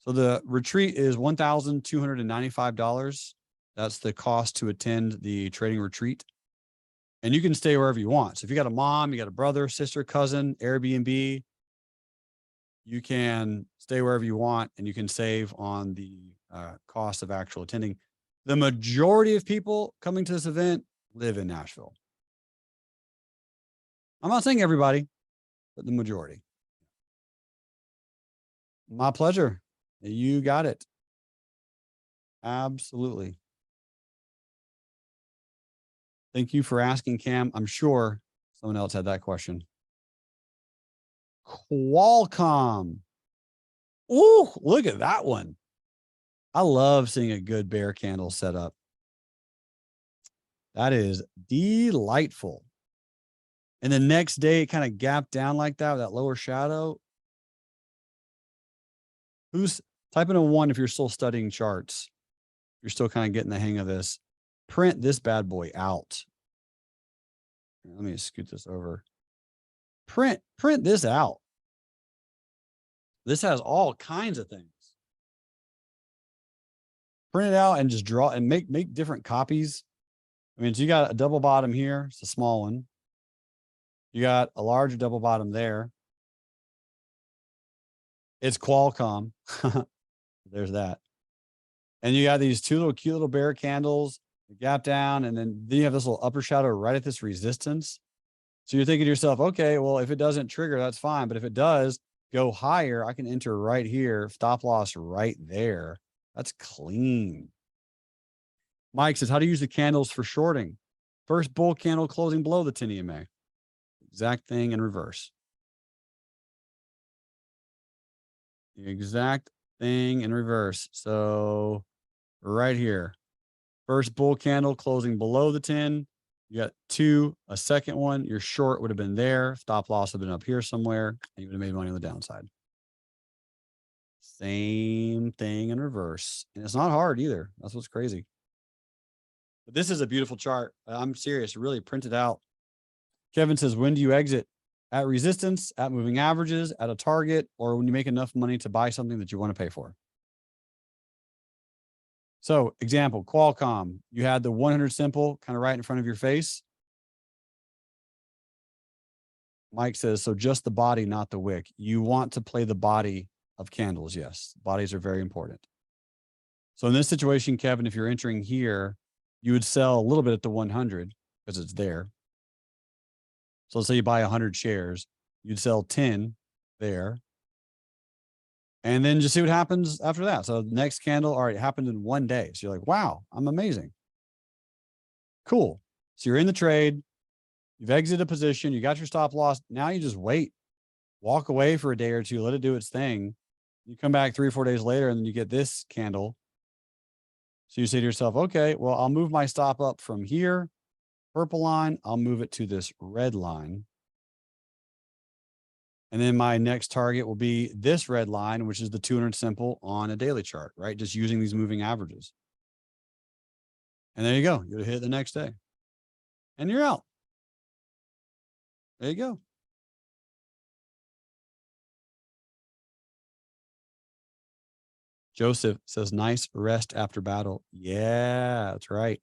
S1: So the retreat is $1,295. That's the cost to attend the trading retreat. And you can stay wherever you want. So if you got a mom, you got a brother, sister, cousin, Airbnb, you can stay wherever you want and you can save on the cost of actual attending. The majority of people coming to this event live in Nashville. I'm not saying everybody, but the majority. My pleasure. You got it. Absolutely. Thank you for asking, Cam. I'm sure someone else had that question. Qualcomm. Ooh, look at that one. I love seeing a good bear candle set up. That is delightful. And the next day, it kind of gapped down like that with that lower shadow. Who's typing a 1 if you're still studying charts? You're still kind of getting the hang of this. Print this bad boy out. Let me scoot this over. Print this out. This has all kinds of things. Print it out and just draw and make different copies. I mean, so you got a double bottom here. It's a small one. You got a larger double bottom there. It's Qualcomm. There's that. And you got these two little cute little bear candles, the gap down, and then you have this little upper shadow right at this resistance. So you're thinking to yourself, okay, well, if it doesn't trigger, that's fine. But if it does go higher, I can enter right here, stop loss right there. That's clean. Mike says, how to use the candles for shorting. First bull candle closing below the 10 EMA. Exact thing in reverse. The exact thing in reverse. So right here, first bull candle closing below the 10. You got 2, a second one. Your short would have been there. Stop loss would have been up here somewhere. And you would have made money on the downside. Same thing in reverse. And it's not hard either. That's what's crazy. But this is a beautiful chart. I'm serious. Really print it out. Kevin says, when do you exit? At resistance, at moving averages, at a target, or when you make enough money to buy something that you want to pay for. So, example, Qualcomm, you had the 100 simple kind of right in front of your face. Mike says, so just the body, not the wick. You want to play the body of candles. Yes, bodies are very important. So in this situation, Kevin, if you're entering here, you would sell a little bit at the 100 because it's there. So let's say you buy 100 shares, you'd sell 10 there. And then just see what happens after that. So the next candle, all right, it happened in 1 day. So you're like, wow, I'm amazing. Cool. So you're in the trade. You've exited a position. You got your stop loss. Now you just wait, walk away for a day or two, let it do its thing. You come back 3 or 4 days later and then you get this candle. So you say to yourself, okay, well, I'll move my stop up from here, purple line. I'll move it to this red line. And then my next target will be this red line, which is the 200 simple on a daily chart, right? Just using these moving averages. And there you go. You'll hit the next day. And you're out. There you go. Joseph says, nice rest after battle. Yeah, that's right.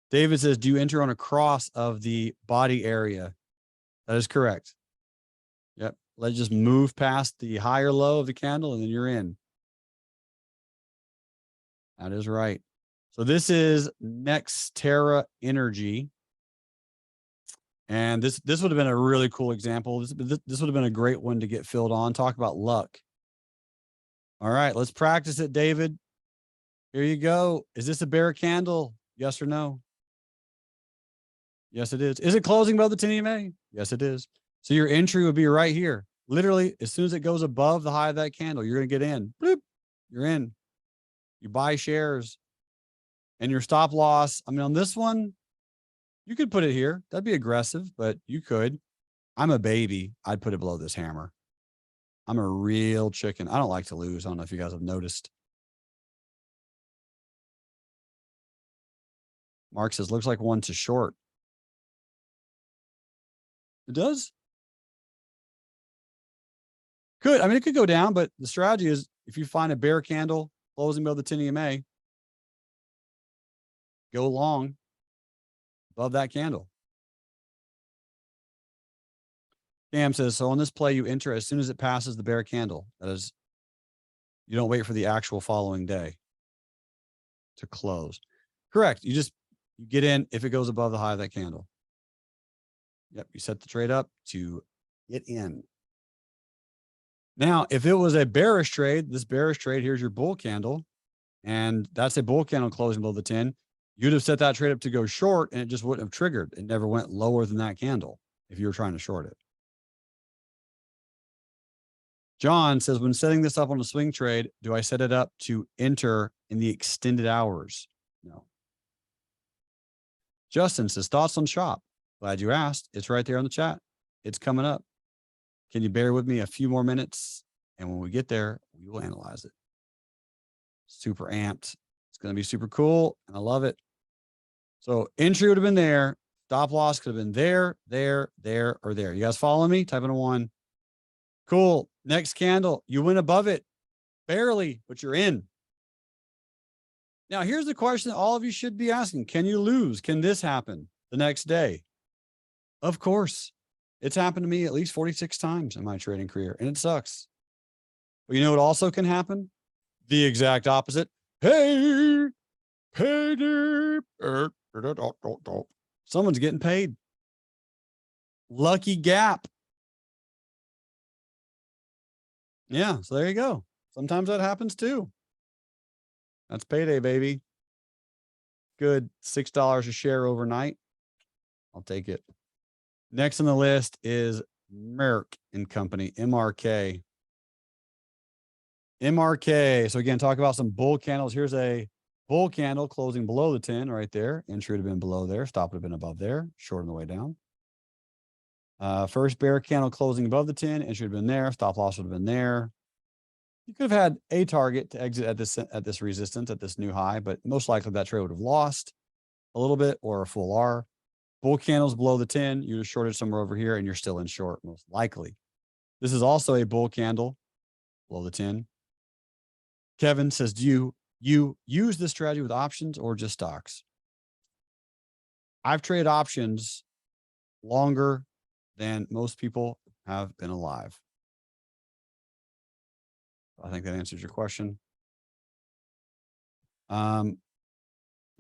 S1: David says, do you enter on a cross of the body area? That is correct. Yep. Let's just move past the higher low of the candle and then you're in. That is right. So this is Nextera Energy. And this would have been a really cool example. This would have been a great one to get filled on. Talk about luck. All right, let's practice it, David. Here you go. Is this a bear candle? Yes or no? Yes, it is. Is it closing above the 10 EMA? Yes, it is. So your entry would be right here. Literally, as soon as it goes above the high of that candle, you're going to get in. Bloop, you're in. You buy shares. And your stop loss, I mean, on this one, you could put it here. That'd be aggressive, but you could. I'm a baby. I'd put it below this hammer. I'm a real chicken. I don't like to lose. I don't know if you guys have noticed. Mark says, looks like one to short. It does. Could. I mean, it could go down, but the strategy is if you find a bear candle closing above the 10 EMA, go long above that candle. Cam says, so on this play, you enter as soon as it passes the bear candle. That is, you don't wait for the actual following day. to close. Correct. You get in if it goes above the high of that candle. Yep. You set the trade up to get in. Now, if it was a bearish trade, this bearish trade, here's your bull candle, and that's a bull candle closing below the 10. You'd have set that trade up to go short, and it just wouldn't have triggered. It never went lower than that candle if you were trying to short it. John says, when setting this up on a swing trade, do I set it up to enter in the extended hours? No. Justin says, thoughts on shop? Glad you asked. It's right there on the chat. It's coming up. Can you bear with me a few more minutes? And when we get there, we will analyze it. Super amped. It's going to be super cool, and I love it. So entry would have been there. Stop loss could have been there, there, or there. You guys follow me? Type in a 1. Cool. Next candle. You went above it. Barely, but you're in. Now, here's the question that all of you should be asking. Can you lose? Can this happen the next day? Of course. It's happened to me at least 46 times in my trading career, and it sucks. But you know what also can happen? The exact opposite. Hey, payday. Someone's getting paid. Lucky gap. Yeah, so there you go. Sometimes that happens too. That's payday, baby. Good. $6 a share overnight. I'll take it. Next on the list is Merck and Company, MRK. MRK. So again, talk about some bull candles. Here's a bull candle closing below the 10 right there. Entry would have been below there. Stop would have been above there. Short on the way down. First bear candle closing above the 10. Entry would have been there. Stop loss would have been there. You could have had a target to exit at this resistance, at this new high, but most likely that trade would have lost a little bit or a full R. Bull candles below the 10, you just shorted somewhere over here and you're still in short, most likely. This is also a bull candle below the 10. Kevin says, do you use this strategy with options or just stocks? I've traded options longer than most people have been alive. I think that answers your question.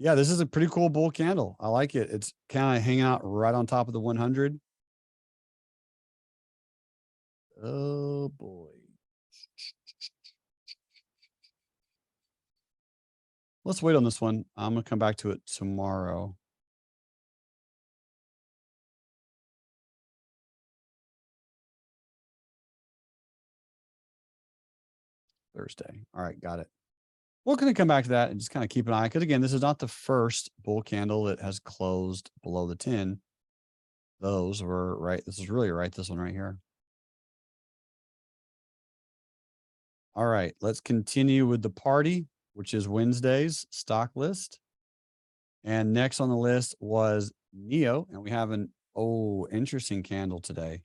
S1: Yeah, this is a pretty cool bull candle. I like it. It's kind of hanging out right on top of the 100. Oh boy. Let's wait on this one. I'm going to come back to it tomorrow. Thursday. All right, got it. We're going to come back to that and just kind of keep an eye. Because again, this is not the first bull candle that has closed below the 10. Those were right. This is really right. This one right here. All right, let's continue with the party, which is Wednesday's stock list. And next on the list was NEO. And we have an, interesting candle today.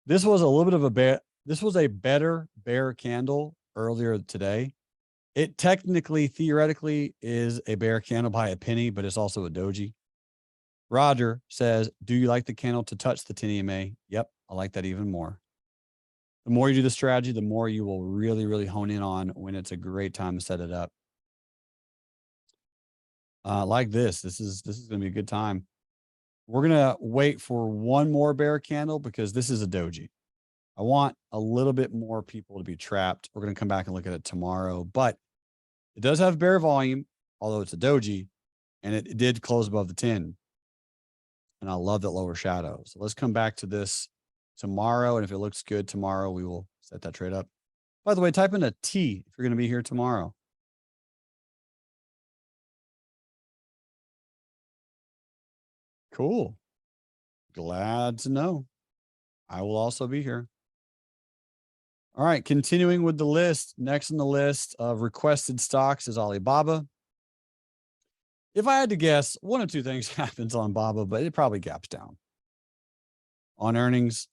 S1: This was a little bit of a bear. This was a better bear candle earlier today. It technically, theoretically, is a bear candle by a penny, but it's also a doji. Roger says, do you like the candle to touch the 10 EMA? Yep, I like that even more. The more you do the strategy, the more you will really, really hone in on when it's a great time to set it up. Like this is going to be a good time. We're going to wait for one more bear candle because this is a doji. I want a little bit more people to be trapped. We're going to come back and look at it tomorrow, but it does have bear volume, although it's a doji, and it did close above the 10. And I love that lower shadow. So let's come back to this tomorrow. And if it looks good tomorrow, we will set that trade up. By the way, type in a T if you're going to be here tomorrow. Cool. Glad to know. I will also be here. All right, continuing with the list. Next on the list of requested stocks is Alibaba. If I had to guess, one of two things happens on Baba, but it probably gaps down on earnings.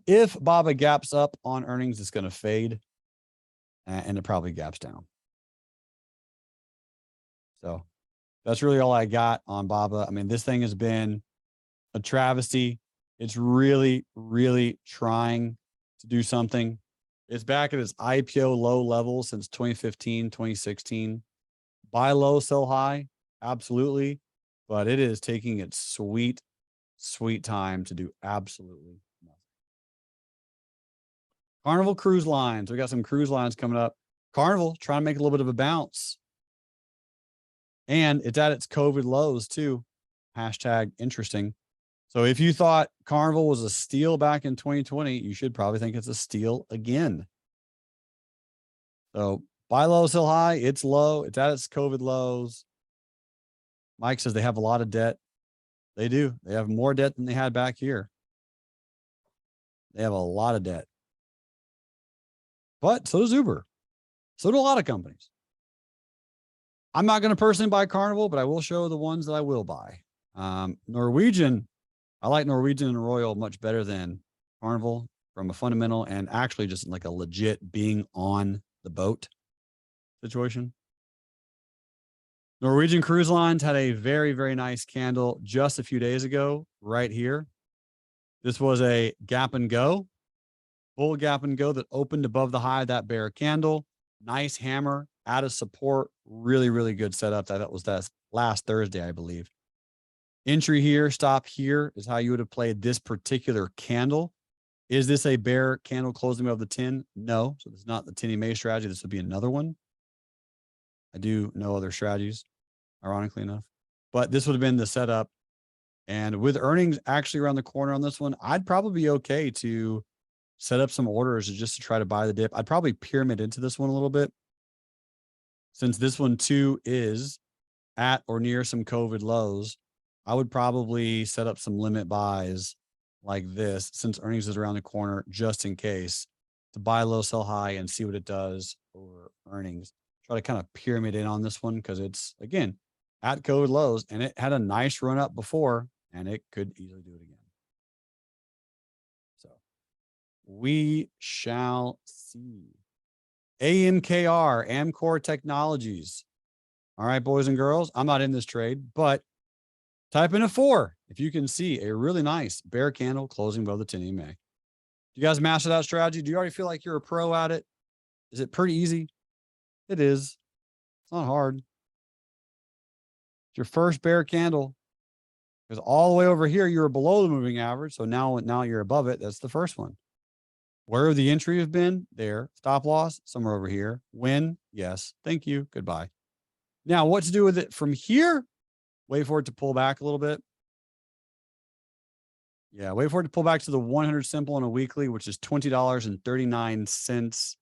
S1: If Baba gaps up on earnings, it's going to fade, and it probably gaps down. So that's really all I got on Baba. I mean, this thing has been a travesty. It's really, really trying to do something. It's back at its IPO low level since 2015, 2016. Buy low, sell high. Absolutely. But it is taking its sweet, sweet time to do absolutely nothing. Carnival Cruise Lines. We got some cruise lines coming up. Carnival trying to make a little bit of a bounce. And it's at its COVID lows too. Hashtag interesting. So if you thought Carnival was a steal back in 2020, you should probably think it's a steal again. So buy low, sell high. It's low. It's at its COVID lows. Mike says they have a lot of debt. They do. They have more debt than they had back here. They have a lot of debt. But so does Uber. So do a lot of companies. I'm not going to personally buy Carnival, but I will show the ones that I will buy. Norwegian, I like Norwegian and Royal much better than Carnival from a fundamental and actually just like a legit being on the boat situation. Norwegian Cruise Lines had a very, very nice candle just a few days ago, right here. This was a gap and go, full gap and go that opened above the high of that bear candle. Nice hammer, out of support, really, really good setup. That was that last Thursday, I believe. Entry here, stop here is how you would have played this particular candle. Is this a bear candle closing above the 10? No. So this is not the 10 EMA strategy. This would be another one. I do know other strategies, ironically enough, but this would have been the setup. And with earnings actually around the corner on this one, I'd probably be okay to set up some orders just to try to buy the dip. I'd probably pyramid into this one a little bit, since this one too is at or near some COVID lows. I would probably set up some limit buys like this, since earnings is around the corner, just in case, to buy low, sell high, and see what it does over earnings. Try to kind of pyramid in on this one because it's, again, at COVID lows, and it had a nice run up before, and it could easily do it again. So we shall see. AMKR, Amkor Technologies. All right, boys and girls, I'm not in this trade, but type in a 4 if you can see a really nice bear candle closing above the 10 EMA. Do you guys master that strategy? Do you already feel like you're a pro at it? Is it pretty easy? It is. It's not hard. It's your first bear candle, because all the way over here, you were below the moving average. So now you're above it. That's the first one. Where the entry have been there. Stop loss somewhere over here. Win. Yes. Thank you. Goodbye. Now what to do with it from here? Wait for it to pull back a little bit. Yeah, wait for it to pull back to the 100 simple on a weekly, which is $20.39.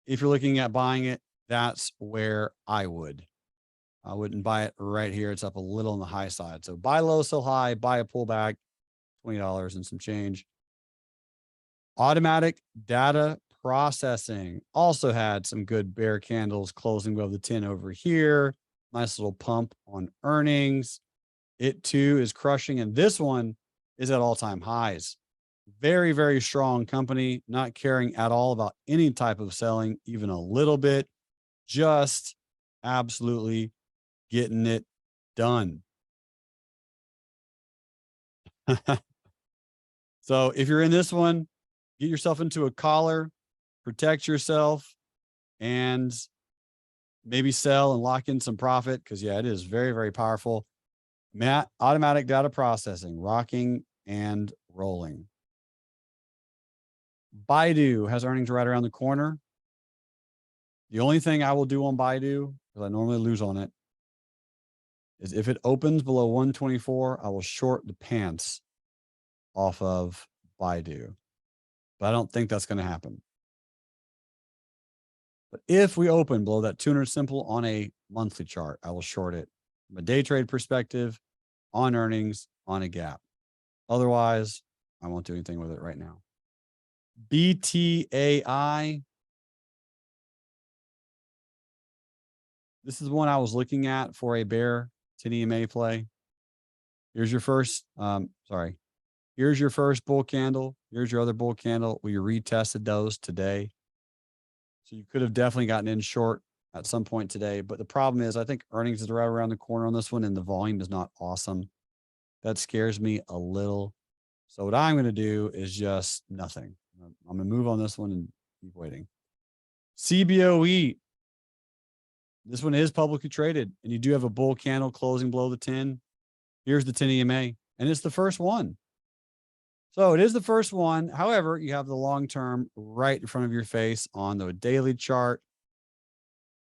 S1: If you're looking at buying it, that's where I would. I wouldn't buy it right here. It's up a little on the high side. So buy low, sell high, buy a pullback, $20 and some change. Automatic data processing also had some good bear candles closing above the 10 over here. Nice little pump on earnings. It too is crushing. And this one is at all-time highs. Very, very strong company, not caring at all about any type of selling, even a little bit, just absolutely getting it done. So if you're in this one, get yourself into a collar, protect yourself, and maybe sell and lock in some profit, because yeah, it is very, very powerful. Automatic data processing, rocking and rolling. Baidu has earnings right around the corner. The only thing I will do on Baidu, because I normally lose on it, is if it opens below 124, I will short the pants off of Baidu. But I don't think that's going to happen. But if we open below that 200 simple on a monthly chart, I will short it from a day trade perspective, on earnings, on a gap. Otherwise, I won't do anything with it right now. BTAI. This is one I was looking at for a bear 10 EMA play. Here's your first, here's your first bull candle. Here's your other bull candle. We retested those today. So you could have definitely gotten in short at some point today. But the problem is, I think earnings is right around the corner on this one, and the volume is not awesome. That scares me a little. So what I'm going to do is just nothing. I'm going to move on this one and keep waiting. CBOE. This one is publicly traded, and you do have a bull candle closing below the 10. Here's the 10 EMA, and it's the first one. So it is the first one. However, you have the long-term right in front of your face on the daily chart.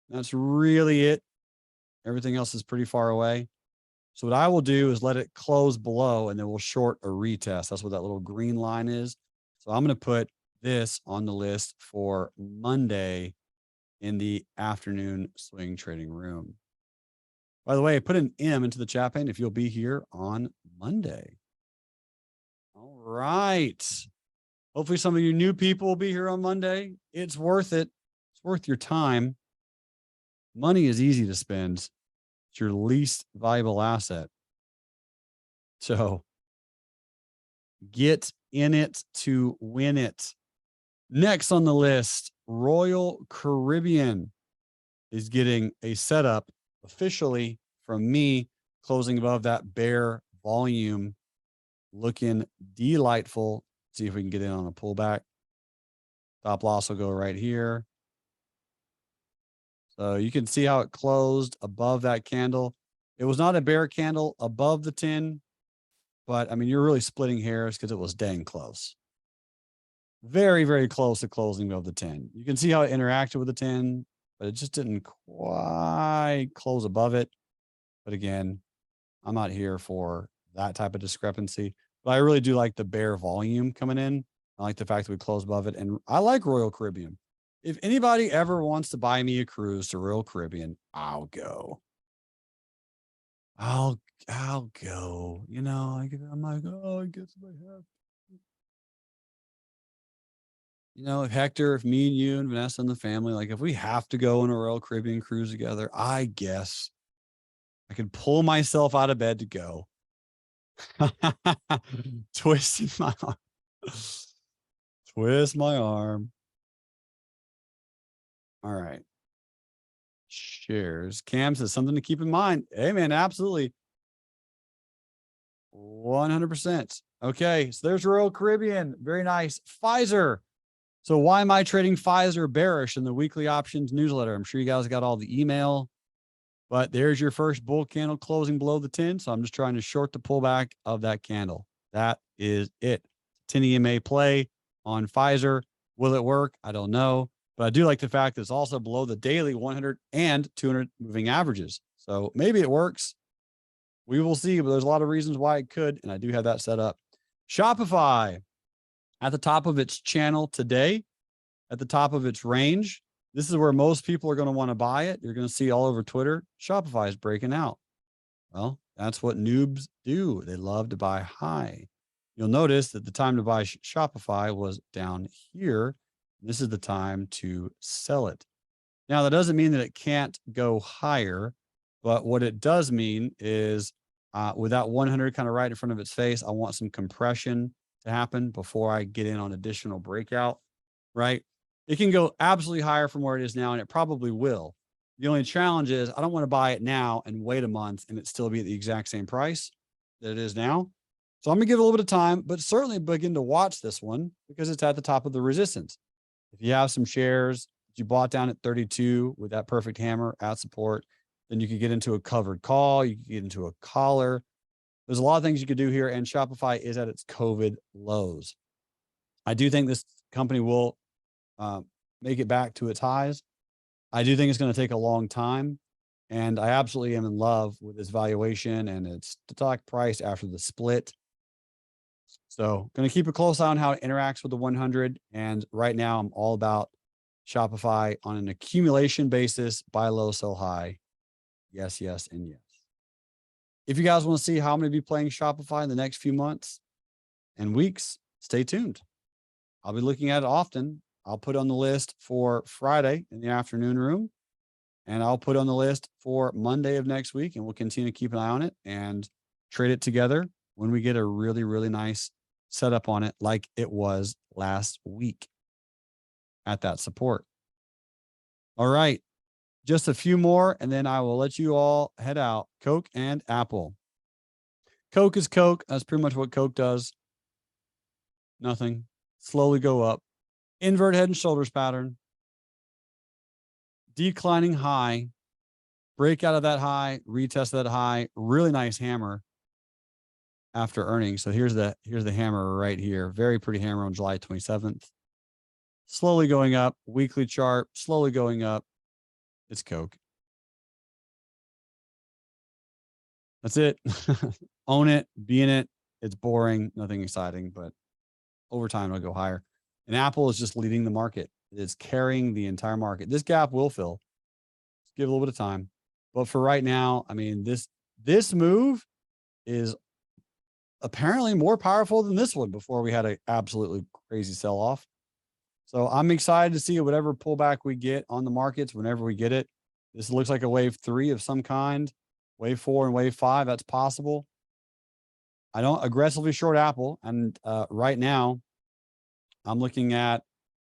S1: That's really it. Everything else is pretty far away. So what I will do is let it close below, and then we'll short a retest. That's what that little green line is. So I'm going to put this on the list for Monday in the afternoon swing trading room. By the way, put an M into the chat pane if you'll be here on Monday. All right. Hopefully some of you new people will be here on Monday. It's worth it. It's worth your time. Money is easy to spend. It's your least valuable asset. So get in it to win it. Next on the list, Royal Caribbean is getting a setup officially from me, closing above that bear volume, looking delightful. See if we can get in on a pullback. Stop loss will go right here. So you can see how it closed above that candle. It was not a bear candle above the 10, but I mean, you're really splitting hairs because it was dang close. Very, very close to closing above the 10. You can see how it interacted with the 10, but it just didn't quite close above it. But again, I'm not here for that type of discrepancy, but I really do like the bear volume coming in. I like the fact that we closed above it, and I like Royal Caribbean. If anybody ever wants to buy me a cruise to Royal Caribbean, I'll go. I'll go. You know, I'm like, oh, I guess if I have. You know, Hector, if me and you and Vanessa and the family, like if we have to go on a Royal Caribbean cruise together, I guess I could pull myself out of bed to go. Twisting my arm. Twist my arm. All right. Shares. Cam says something to keep in mind. Hey, man, absolutely. 100%. Okay, so there's Royal Caribbean. Very nice. Pfizer. So why am I trading Pfizer bearish in the weekly options newsletter? I'm sure you guys got all the email, but there's your first bull candle closing below the 10. So I'm just trying to short the pullback of that candle. That is it. 10 EMA play on Pfizer. Will it work? I don't know, but I do like the fact that it's also below the daily 100 and 200 moving averages. So maybe it works. We will see, but there's a lot of reasons why it could, and I do have that set up. Shopify at the top of its channel today, at the top of its range. This is where most people are going to want to buy it. You're going to see all over Twitter, Shopify is breaking out. Well, that's what noobs do. They love to buy high. You'll notice that the time to buy Shopify was down here. This is the time to sell it. Now, that doesn't mean that it can't go higher, but what it does mean is with that 100 kind of right in front of its face, I want some compression to happen before I get in on additional breakout, right? It can go absolutely higher from where it is now, and it probably will. The only challenge is I don't want to buy it now and wait a month and it still be at the exact same price that it is now. So I'm going to give it a little bit of time, but certainly begin to watch this one because it's at the top of the resistance. If you have some shares that you bought down at 32 with that perfect hammer at support, then you could get into a covered call. You could get into a collar. There's a lot of things you could do here, and Shopify is at its COVID lows. I do think this company will make it back to its highs. I do think it's going to take a long time, and I absolutely am in love with its valuation and its stock price after the split. So going to keep a close eye on how it interacts with the 100. And right now I'm all about Shopify on an accumulation basis, buy low, sell high. Yes, yes, and yes. If you guys want to see how I'm going to be playing Shopify in the next few months and weeks, stay tuned. I'll be looking at it often. I'll put on the list for Friday in the afternoon room, and I'll put on the list for Monday of next week, and we'll continue to keep an eye on it and trade it together when we get a really, really nice setup on it like it was last week at that support. All right. Just a few more, and then I will let you all head out. Coke and Apple. Coke is Coke. That's pretty much what Coke does. Nothing. Slowly go up. Invert head and shoulders pattern. Declining high. break out of that high, retest that high, really nice hammer after earnings. So here's the hammer right here. Very pretty hammer on July 27th. Slowly going up, weekly chart, slowly going up. It's Coke. That's it. Own it, be in it. It's boring, nothing exciting, but over time it'll go higher. And Apple is just leading the market. It's carrying the entire market. This gap will fill. Just give it a little bit of time. But for right now, I mean, this move is apparently more powerful than this one before we had an absolutely crazy sell-off. So I'm excited to see whatever pullback we get on the markets whenever we get it. This looks like a wave 3 of some kind. Wave 4 and wave 5, that's possible. I don't aggressively short Apple. And right now, I'm looking at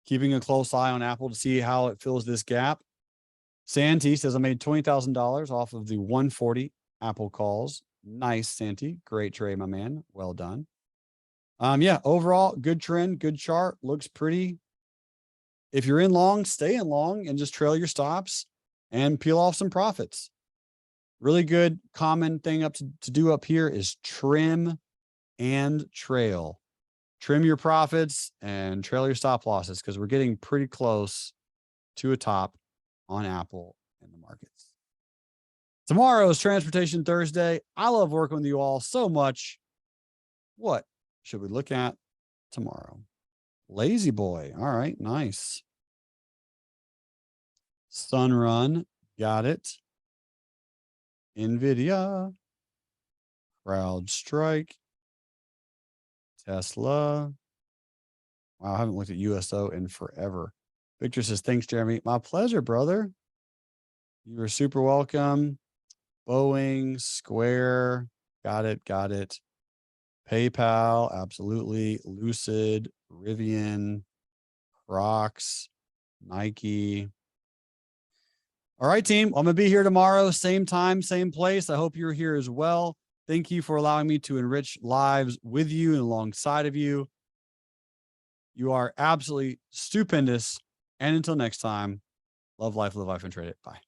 S1: keeping a close eye on Apple to see how it fills this gap. Santi says I made $20,000 off of the 140 Apple calls. Nice, Santi. Great trade, my man. Well done. Yeah, overall, good trend, good chart. Looks pretty. If you're in long, stay in long and just trail your stops and peel off some profits. Really good common thing to do up here is trim and trail. Trim your profits and trail your stop losses because we're getting pretty close to a top on Apple in the markets. Tomorrow is Transportation Thursday. I love working with you all so much. What should we look at tomorrow? Lazy boy. All right, nice. Sunrun, got it. NVIDIA, CrowdStrike, Tesla. Wow, I haven't looked at USO in forever. Victor says, thanks, Jeremy. My pleasure, brother. You are super welcome. Boeing, Square, got it. PayPal, absolutely. Lucid, Rivian, Crocs, Nike. All right, team. I'm going to be here tomorrow, same time, same place. I hope you're here as well. Thank you for allowing me to enrich lives with you and alongside of you. You are absolutely stupendous. And until next time, love life, live life, and trade it. Bye.